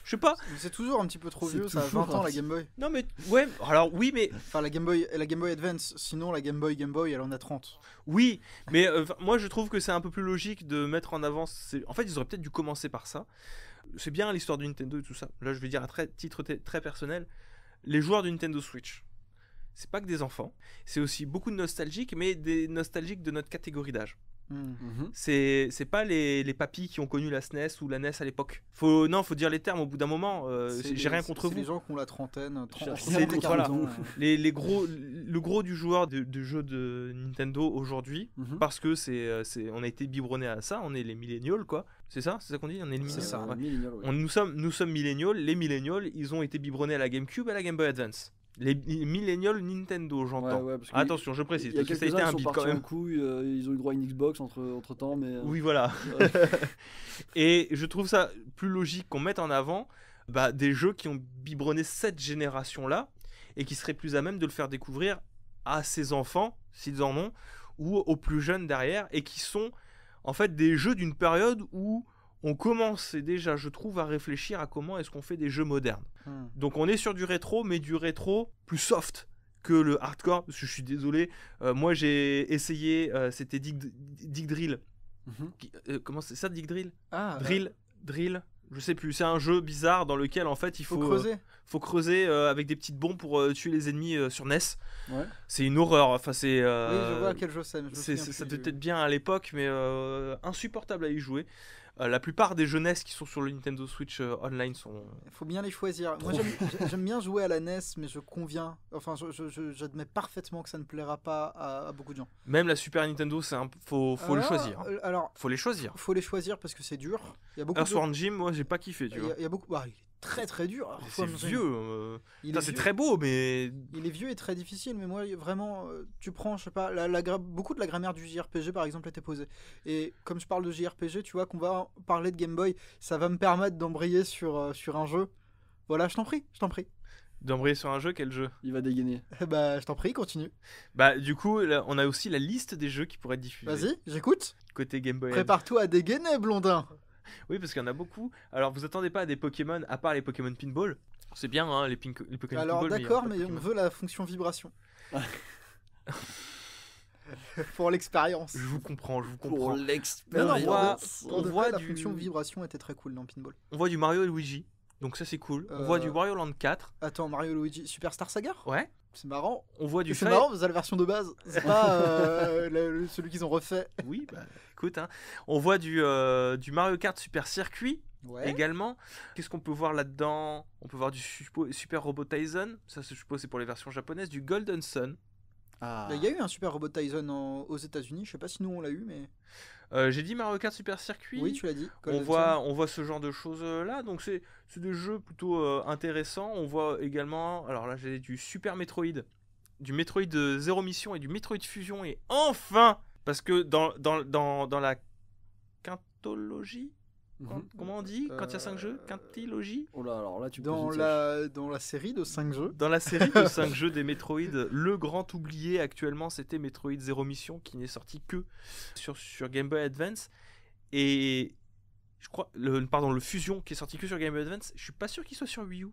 Je sais pas. C'est toujours un petit peu trop C'est vieux, ça a toujours 20 ans un la petit- Game Boy. Non, mais ouais, alors oui, mais Enfin, la Game Boy Advance, sinon la Game Boy, elle en a 30. oui, mais moi je trouve que c'est un peu plus logique de mettre en avant. En fait, ils auraient peut-être dû commencer par ça. C'est bien l'histoire du Nintendo et tout ça. Là, je vais dire à titre très personnel, les joueurs du Nintendo Switch, c'est pas que des enfants, c'est aussi beaucoup de nostalgiques, mais des nostalgiques de notre catégorie d'âge. Mhm. C'est pas les papis qui ont connu la SNES ou la NES à l'époque. Faut dire les termes au bout d'un moment. J'ai rien contre C'est vous. les gens qui ont la trentaine, 30, Cherche rien contre- voilà. ans. Le gros du joueur de jeux de Nintendo aujourd'hui, Mhm. parce que on a été biberonné à ça, on est les millennials quoi. C'est ça qu'on dit, on est les C'est millennials. ça, Ouais. Millennial, ouais. Nous sommes millennials, les millennials, ils ont été biberonnés à la GameCube et à la Game Boy Advance. Les millennials Nintendo, j'entends. Ouais, parce que Attention, je précise, il y a parce que ça a été quelques-uns un qui sont bit quand partis en même. couille, ils ont eu droit à une Xbox entre temps, mais Oui, voilà. Et je trouve ça plus logique qu'on mette en avant des jeux qui ont biberonné cette génération-là et qui seraient plus à même de le faire découvrir à ses enfants, s'ils en ont, ou aux plus jeunes derrière, et qui sont en fait des jeux d'une période où on commençait déjà, je trouve, à réfléchir à comment est-ce qu'on fait des jeux modernes. Donc on est sur du rétro, mais du rétro plus soft que le hardcore, parce que je suis désolé, moi j'ai essayé, c'était Dig Drill. Mhm. Comment c'est ça, Dig Drill? Ah, Drill, je sais plus, c'est un jeu bizarre dans lequel en fait il faut faut creuser. faut creuser avec des petites bombes pour tuer les ennemis sur NES. Ouais. C'est une horreur, enfin c'est... Oui, je vois à quel jeu c'est. mais je me souviens ça plus devait du- être bien à l'époque, mais insupportable à y jouer. La plupart des jeux NES qui sont sur le Nintendo Switch Online sont... Faut bien les choisir. Moi, Trop. j'aime bien jouer à la NES, mais je conviens. Enfin, j'admets parfaitement que ça ne plaira pas à beaucoup de gens. Même la Super Nintendo, faut le choisir. Alors, Faut les choisir. faut les choisir parce que c'est dur. Il y a beaucoup de Earthworm Jim, moi j'ai pas kiffé, tu vois. il y a beaucoup. Bah, il est très très dur. C'est Earthworm Jim. vieux. Il Putain, est c'est vieux. très beau, mais... Il est vieux et très difficile, mais moi vraiment, tu prends, je sais pas, beaucoup de la grammaire du JRPG par exemple était posée. Et comme je parle de JRPG, tu vois qu'on va parler de Game Boy, ça va me permettre d'embrayer sur un jeu. Voilà, je t'en prie. D'embrayer sur un jeu, quel jeu? Il va dégainer. Bah, je t'en prie, continue. Bah, du coup, là, on a aussi la liste des jeux qui pourraient être diffusés. Vas-y, j'écoute. Côté Game Boy. Prépare-toi à dégainer, blondin. Oui, parce qu'il y en a beaucoup. Alors, vous attendez pas à des Pokémon, à part les Pokémon Pinball. C'est bien, hein, les Pokémon Alors Pinball. d'accord, il y a mais pas de on Pokémon. veut la fonction vibration. Pour l'expérience. Je vous comprends. Pour Non, l'expérience. pour de on voit vrai, la du- fonction vibration était très cool dans Pinball. On voit du Mario et Luigi. Donc ça, c'est cool. On voit du Wario Land 4. Attends, Mario Luigi Superstar Saga. Ouais. C'est marrant. On voit du C'est Fire- marrant, c'est la version de base. C'est pas celui qu'ils ont refait. Oui, bah écoute, hein. On voit du Mario Kart Super Circuit Ouais. également. Qu'est-ce qu'on peut voir là-dedans? On peut voir du Super Robot Tyson. Ça, je suppose, c'est pour les versions japonaises. Du Golden Sun. Ah. Il y a eu un Super Robot Tyson aux États-Unis. Je sais pas si nous on l'a eu, mais J'ai dit Mario Kart Super Circuit. oui, tu l'as dit. On Golden voit ce genre de choses là, donc c'est des jeux plutôt intéressants. On voit également, alors là j'ai du Super Metroid, du Metroid Zero Mission et du Metroid Fusion, et enfin, parce que dans la quintologie, Mhm. comment on dit quand il y a 5 jeux, quintilogie, Oh là, alors là, tu Sun. poses une sèche. Dans la série de 5 jeux. dans la série de 5 jeux des Metroid, le grand oublié actuellement c'était Metroid Zero Mission qui n'est sorti que sur Game Boy Advance, et je crois le Fusion qui est sorti que sur Game Boy Advance, je suis pas sûr qu'il soit sur Wii U.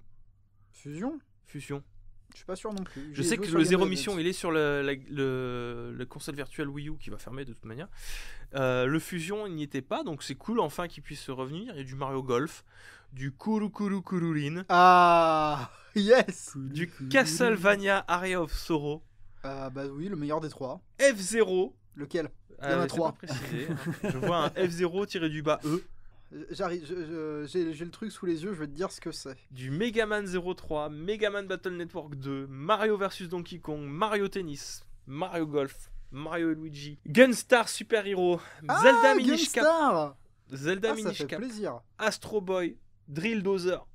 Fusion. Fusion. Je suis pas sûr non plus. Je sais que le Zero Mission, il est sur le console virtuelle Wii U qui va fermer de toute manière. Le Fusion, il n'y était pas, donc c'est cool enfin qu'il puisse revenir. Il y a du Mario Golf, du Kururin, Ah, yes. du Castlevania Area of Sorrow, Bah oui, le meilleur des 3. F0. Lequel? Il y en a c'est 3. pas précisé, hein. Je vois un F0 tiré du bas E. J'arrive, j'ai le truc sous les yeux, je vais te dire ce que c'est. Du Mega Man 03, Mega Man Battle Network 2, Mario vs Donkey Kong, Mario Tennis, Mario Golf, Mario et Luigi, Gunstar Super Hero, Zelda Minish Cap, Gunstar. Zelda Ah, ça Minish fait Cap, plaisir. Astro Boy, Drill Dozer.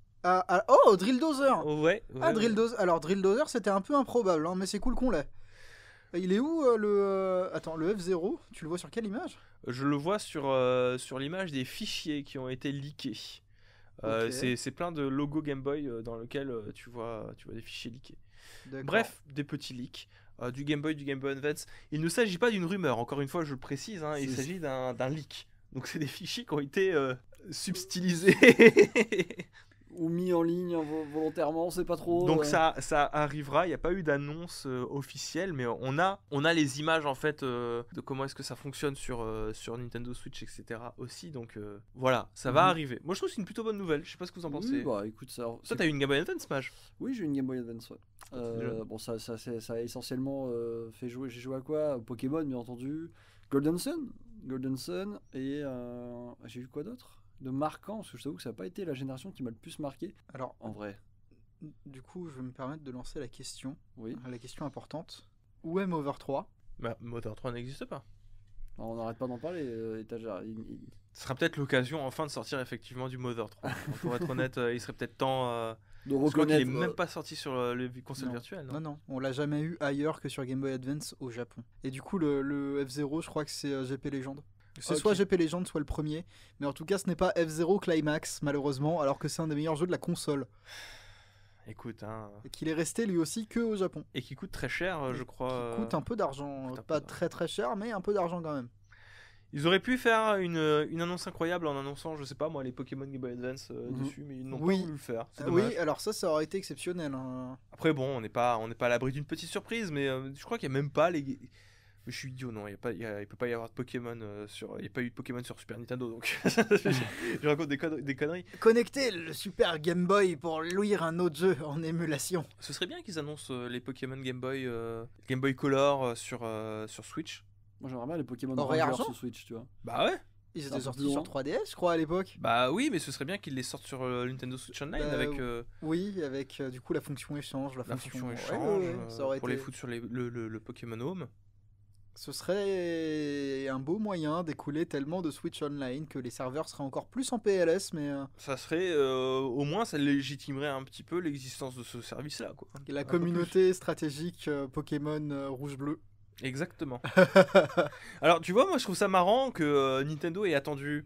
Oh, Drill Dozer. Ouais. Drill Dozer. Alors, Drill Dozer, c'était un peu improbable, hein, mais c'est cool qu'on l'ait. Il est où Attends, le F0, tu le vois sur quelle image? Je le vois sur l'image des fichiers qui ont été leakés. Ok. C'est plein de logos Game Boy dans lequel tu vois des fichiers leakés. D'accord. Bref, des petits leaks. Du Game Boy Advance. Il ne s'agit pas d'une rumeur, encore une fois je le précise, hein, il s'agit d'un leak. Donc c'est des fichiers qui ont été subtilisés. Ou mis en ligne volontairement, c'est pas trop. Donc ça arrivera, il n'y a pas eu d'annonce officielle, mais on a les images en fait de comment est-ce que ça fonctionne sur Nintendo Switch, etc. aussi. Donc voilà, ça va arriver. Moi je trouve que c'est une plutôt bonne nouvelle, je sais pas ce que vous en pensez. Oui, bah écoute, ça. Toi t'as eu une Game Boy Advance, Mage? Oui, j'ai une Game Boy Advance. Ouais. Bon, ça a essentiellement fait jouer. J'ai joué à quoi? Pokémon, bien entendu. Golden Sun et j'ai eu quoi d'autre de marquant, parce que je t'avoue que ça n'a pas été la génération qui m'a le plus marqué. Alors, en vrai. Du coup, je vais me permettre de lancer la question. Oui. La question importante. Où est Mother 3? Bah, Mother 3 n'existe pas. Alors, on n'arrête pas d'en parler, étagère. Ce sera peut-être l'occasion enfin de sortir effectivement du Mother 3. Pour être honnête, il serait peut-être temps. De je crois qu'il reconnaître. est même pas sorti sur les consoles virtuelles. Non, on l'a jamais eu ailleurs que sur Game Boy Advance au Japon. Et du coup, le F0, je crois que c'est GP Legend. C'est soit GP Legend, soit le premier. Mais en tout cas, ce n'est pas F0 Climax, malheureusement, alors que c'est un des meilleurs jeux de la console. Écoute, hein. Et qu'il est resté lui aussi que au Japon. Et qui coûte très cher, je crois. Qui coûte un peu d'argent. Pas très très cher, mais un peu d'argent quand même. Ils auraient pu faire une annonce incroyable en annonçant, je sais pas moi, les Pokémon Game Boy Advance dessus, mais ils n'ont pas voulu le faire. C'est dommage. Oui, alors ça aurait été exceptionnel. Hein. Après, bon, on n'est pas à l'abri d'une petite surprise, mais je crois qu'il n'y a même pas les. Je suis idiot, non, il peut pas y avoir de Pokémon il n'y a pas eu de Pokémon sur Super Nintendo, donc je raconte des conneries. Connectez le Super Game Boy pour lire un autre jeu en émulation. Ce serait bien qu'ils annoncent les Pokémon Game Boy Color sur Switch. Moi j'aimerais bien les Pokémon Rangers sur Switch, tu vois. Bah ouais. Ils étaient sortis sur 3DS, je crois, à l'époque. Bah oui, mais ce serait bien qu'ils les sortent sur Nintendo Switch Online avec. Oui, avec du coup la fonction échange. La fonction échange ça aurait pour été... les foutre sur le Pokémon Home. Ce serait un beau moyen d'écouler tellement de Switch Online que les serveurs seraient encore plus en PLS, mais... Ça serait... au moins, ça légitimerait un petit peu l'existence de ce service-là, quoi. La communauté stratégique Pokémon rouge-bleu. Exactement. Alors, tu vois, moi, je trouve ça marrant que Nintendo ait attendu...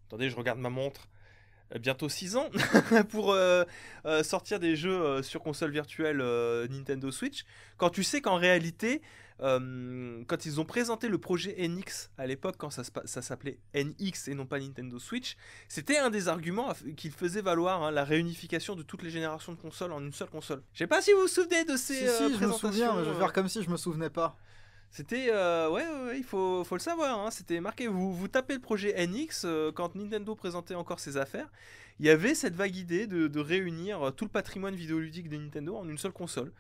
Attendez, je regarde ma montre. Bientôt 6 ans pour sortir des jeux sur console virtuelle Nintendo Switch, quand tu sais qu'en réalité... quand ils ont présenté le projet NX à l'époque, quand ça s'appelait NX et non pas Nintendo Switch, c'était un des arguments qu'ils faisaient valoir, hein, la réunification de toutes les générations de consoles en une seule console. Je sais pas si vous vous souvenez de ces présentations. Je me souviens, mais je vais faire comme si je me souvenais pas. C'était ouais, il faut le savoir, hein, c'était marqué. Vous tapez le projet NX quand Nintendo présentait encore ses affaires. Il y avait cette vague idée de réunir tout le patrimoine vidéoludique de Nintendo en une seule console.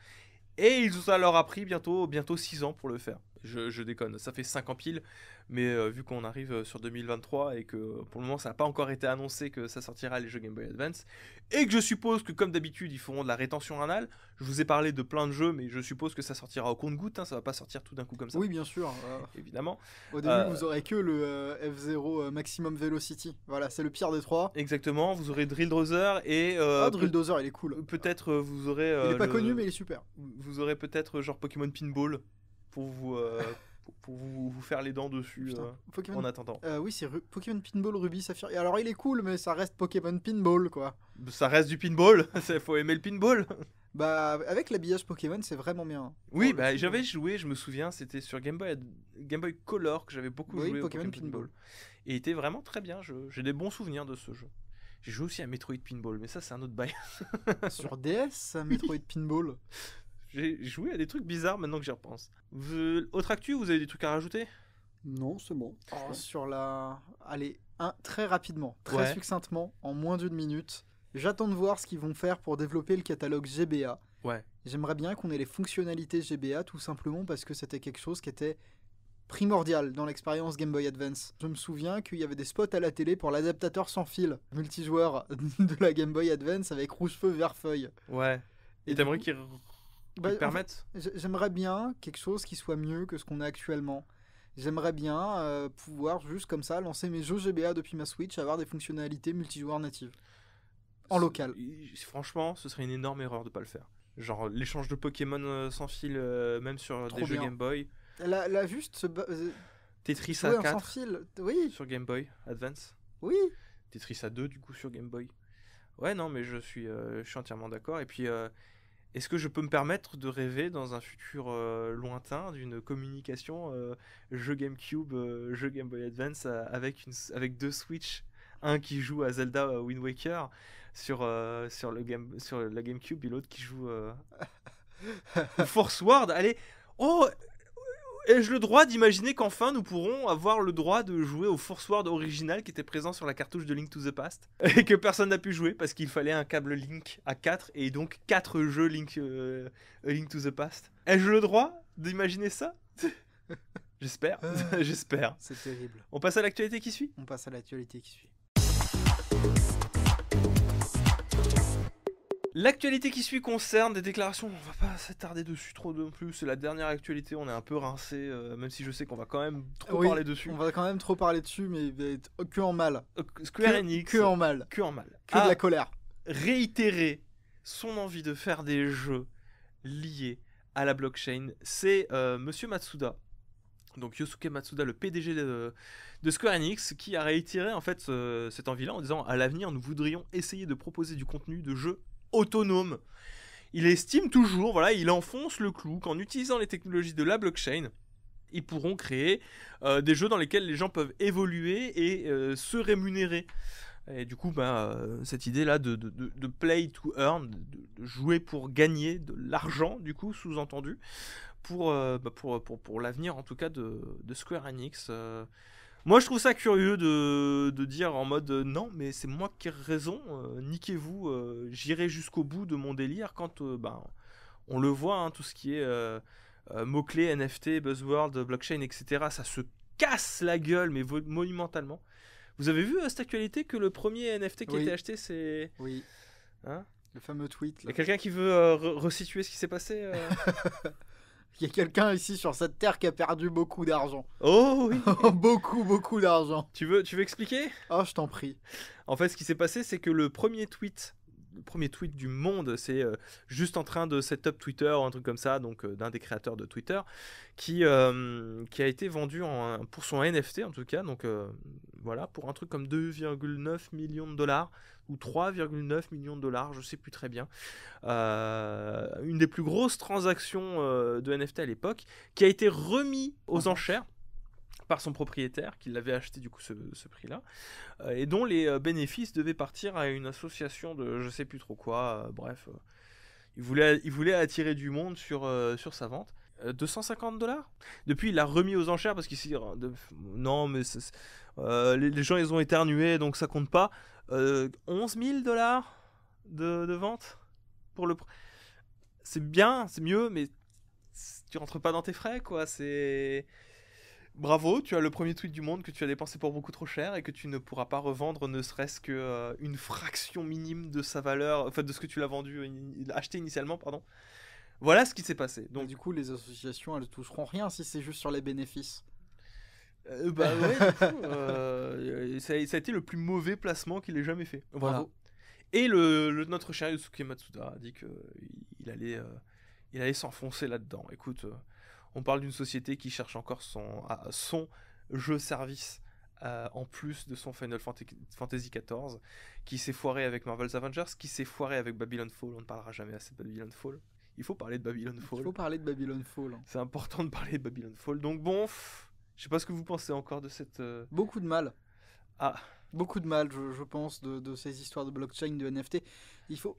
Et ça leur a pris bientôt 6 ans pour le faire. Je déconne, ça fait 5 ans pile, mais vu qu'on arrive sur 2023 et que pour le moment ça n'a pas encore été annoncé que ça sortira les jeux Game Boy Advance, et que je suppose que comme d'habitude ils feront de la rétention anale, je vous ai parlé de plein de jeux, mais je suppose que ça sortira au compte-gouttes, hein, ça va pas sortir tout d'un coup comme ça. Oui, bien sûr. Évidemment. Au début, vous aurez que le F0 Maximum Velocity. Voilà, c'est le pire des trois. Exactement, vous aurez Drill Dozer et... Drill Dozer, il est cool. Peut-être vous aurez... il est pas connu, mais il est super. Vous aurez peut-être genre Pokémon Pinball pour vous faire les dents dessus en attendant. Oui, c'est Pokémon Pinball Ruby Saphir. Et alors il est cool, mais ça reste Pokémon Pinball, quoi. Ça reste du pinball, faut aimer le pinball. Bah, avec l'habillage Pokémon, c'est vraiment bien. Oui, bah j'avais joué, je me souviens, c'était sur Game Boy Color que j'avais beaucoup joué Pokémon Pinball. Et il était vraiment très bien, j'ai des bons souvenirs de ce jeu. J'ai joué aussi à Metroid Pinball, mais ça c'est un autre bail. Sur DS, ça, Metroid Pinball. J'ai joué à des trucs bizarres maintenant que j'y repense. Autre actu, vous avez des trucs à rajouter? Non, c'est bon. Oh, sur la... Allez, très rapidement, très Ouais. succinctement, en moins d'1 minute. J'attends de voir ce qu'ils vont faire pour développer le catalogue GBA. Ouais. J'aimerais bien qu'on ait les fonctionnalités GBA, tout simplement parce que c'était quelque chose qui était primordial dans l'expérience Game Boy Advance. Je me souviens qu'il y avait des spots à la télé pour l'adaptateur sans fil multijoueur de la Game Boy Advance avec rouge-feu vert feuille. Ouais. Et du t'aimerais coup, qu'ils bah, en permettent? fait, j'aimerais bien quelque chose qui soit mieux que ce qu'on a actuellement. J'aimerais bien pouvoir juste comme ça lancer mes jeux GBA depuis ma Switch, avoir des fonctionnalités multijoueurs natives. En local. Franchement, ce serait une énorme erreur de pas le faire. Genre l'échange de Pokémon sans fil, même sur Trop des jeux bien. Game Boy. La juste Tetris jouer en sans A4 fil. Oui, sur Game Boy Advance. oui. Tetris A2 du coup sur Game Boy. Ouais, non, mais je suis entièrement d'accord. Et puis, est-ce que je peux me permettre de rêver dans un futur lointain d'une communication jeu GameCube, jeu Game Boy Advance avec 2 Switch, un qui joue à Zelda Wind Waker sur la GameCube et l'autre qui joue au Force Ward. Allez, oh, ai-je le droit d'imaginer qu'enfin nous pourrons avoir le droit de jouer au Force Ward original qui était présent sur la cartouche de Link to the Past et que personne n'a pu jouer parce qu'il fallait un câble Link à 4 et donc 4 jeux Link to the Past. Ai-je le droit d'imaginer ça? J'espère, j'espère. C'est terrible. On passe à l'actualité qui suit. On passe à l'actualité qui suit. L'actualité qui suit concerne des déclarations, on va pas s'attarder dessus trop non plus, c'est la dernière actualité, on est un peu rincé, même si je sais qu'on va quand même trop Oui, parler dessus. On va quand même trop parler dessus, mais que en mal. Square Enix, Que en mal. que en mal, Que de a la colère. réitéré son envie de faire des jeux liés à la blockchain. C'est Monsieur Matsuda, donc Yosuke Matsuda, le PDG de Square Enix, qui a réitéré en fait cette envie-là en disant à l'avenir nous voudrions essayer de proposer du contenu de jeux autonome. Il estime toujours, voilà, il enfonce le clou qu'en utilisant les technologies de la blockchain, ils pourront créer des jeux dans lesquels les gens peuvent évoluer et se rémunérer. Et du coup, cette idée-là de play to earn, de jouer pour gagner de l'argent, du coup, sous-entendu, pour l'avenir en tout cas de Square Enix. Moi je trouve ça curieux de dire en mode non mais c'est moi qui ai raison, niquez-vous, j'irai jusqu'au bout de mon délire quand on le voit, hein, tout ce qui est mots-clés, NFT, buzzword, blockchain, etc. Ça se casse la gueule mais monumentalement. Vous avez vu cette actualité que le premier NFT qui a été acheté c'est... Oui. Hein, le fameux tweet. Il y a quelqu'un qui veut resituer ce qui s'est passé Il y a quelqu'un ici sur cette terre qui a perdu beaucoup d'argent. Oh oui. beaucoup d'argent. Tu veux expliquer? Oh, je t'en prie. En fait, ce qui s'est passé, c'est que le premier tweet du monde, c'est juste en train de setup Twitter ou un truc comme ça, donc d'un des créateurs de Twitter, qui a été vendu pour son NFT en tout cas, donc voilà, pour un truc comme 2,9 millions de dollars ou 3,9 millions de dollars, je sais plus très bien. Une des plus grosses transactions de NFT à l'époque, qui a été remis aux enchères par son propriétaire, qui l'avait acheté du coup ce prix-là, et dont les bénéfices devaient partir à une association de je sais plus trop quoi, bref. Il voulait attirer du monde sur sa vente. 250 $. Depuis, il l'a remis aux enchères parce qu'il s'est dit non, mais les gens ils ont éternué donc ça compte pas. 11 000 $ de vente pour le. C'est bien, c'est mieux, mais tu rentres pas dans tes frais quoi. C'est. Bravo, tu as le premier tweet du monde que tu as dépensé pour beaucoup trop cher et que tu ne pourras pas revendre ne serait-ce que une fraction minime de sa valeur, enfin de ce que tu l'as acheté initialement, pardon. Voilà ce qui s'est passé. Donc du coup, les associations, elles toucheront rien si c'est juste sur les bénéfices. Ouais, du coup, ça a été le plus mauvais placement qu'il ait jamais fait. Voilà. Bravo. Et notre cher Yosuke Matsuda a dit qu'il allait s'enfoncer là-dedans. Écoute, on parle d'une société qui cherche encore son jeu-service en plus de son Final Fantasy XIV, qui s'est foiré avec Marvel's Avengers, qui s'est foiré avec Babylon Fall. On ne parlera jamais assez de Babylon Fall. Il faut parler de Babylon Fall. Il faut parler de Babylon Fall. C'est important de parler de Babylon Fall. Donc bon, je sais pas ce que vous pensez encore de cette... Beaucoup de mal. Ah, beaucoup de mal, je pense, de ces histoires de blockchain, de NFT. Il faut...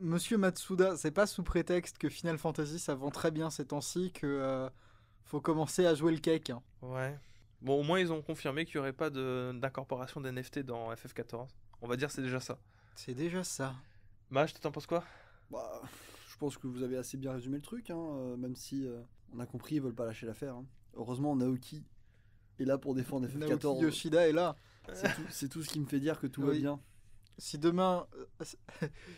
Monsieur Matsuda, c'est pas sous prétexte que Final Fantasy ça vend très bien ces temps-ci que faut commencer à jouer le cake. Hein. Ouais. Bon, au moins, ils ont confirmé qu'il n'y aurait pas d'incorporation d'NFT dans FF14. On va dire c'est déjà ça. C'est déjà ça. Maj, t'en penses quoi? Bah, je pense que vous avez assez bien résumé le truc, hein, même si on a compris, ils veulent pas lâcher l'affaire. Hein. Heureusement, Naoki est là pour défendre Naoki FF14. Yoshida est là. C'est tout ce qui me fait dire que tout va Oui. bien. Si demain,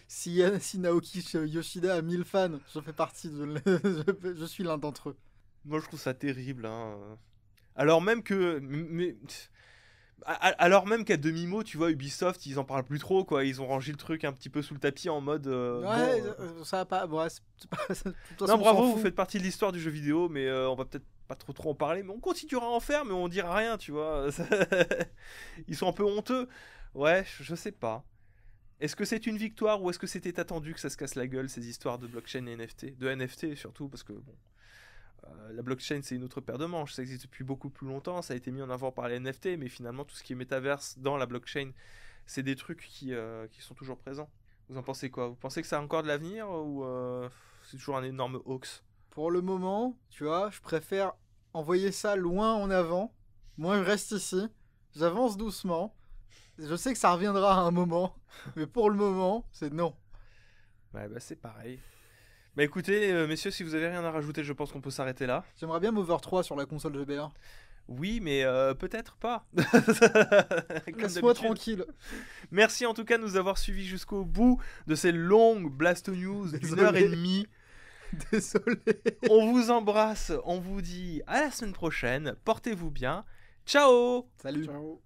si Naoki Yoshida a 1000 fans, je fais partie je suis l'un d'entre eux. Moi, je trouve ça terrible. Hein. Alors même alors même qu'à demi-mot, tu vois, Ubisoft, ils en parlent plus trop, quoi. Ils ont rangé le truc un petit peu sous le tapis en mode. Ça va pas. Ouais, de toute façon, Non, on bravo, s'en vous fout. faites partie de l'histoire du jeu vidéo, mais on va peut-être pas trop en parler, mais on continuera à en faire, mais on dira rien, tu vois. Ils sont un peu honteux. Ouais, je sais pas. Est-ce que c'est une victoire ou est-ce que c'était attendu que ça se casse la gueule, ces histoires de blockchain et NFT? De NFT surtout, parce que bon, la blockchain c'est une autre paire de manches, ça existe depuis beaucoup plus longtemps, ça a été mis en avant par les NFT, mais finalement tout ce qui est métaverse dans la blockchain, c'est des trucs qui sont toujours présents. Vous en pensez quoi? Vous pensez que ça a encore de l'avenir ou c'est toujours un énorme hoax? Pour le moment, tu vois, je préfère envoyer ça loin en avant. Moi, je reste ici. J'avance doucement. Je sais que ça reviendra à un moment, mais pour le moment, c'est non. Ouais, bah c'est pareil. Bah écoutez, messieurs, si vous avez rien à rajouter, je pense qu'on peut s'arrêter là. J'aimerais bien Mover 3 sur la console GBA. Oui, mais peut-être pas. Comme Laisse-moi d'habitude. tranquille. Merci en tout cas de nous avoir suivis jusqu'au bout de ces longues Blast News d'une heure et demie. Désolé. On vous embrasse, on vous dit à la semaine prochaine. Portez-vous bien. Ciao! Salut. Ciao.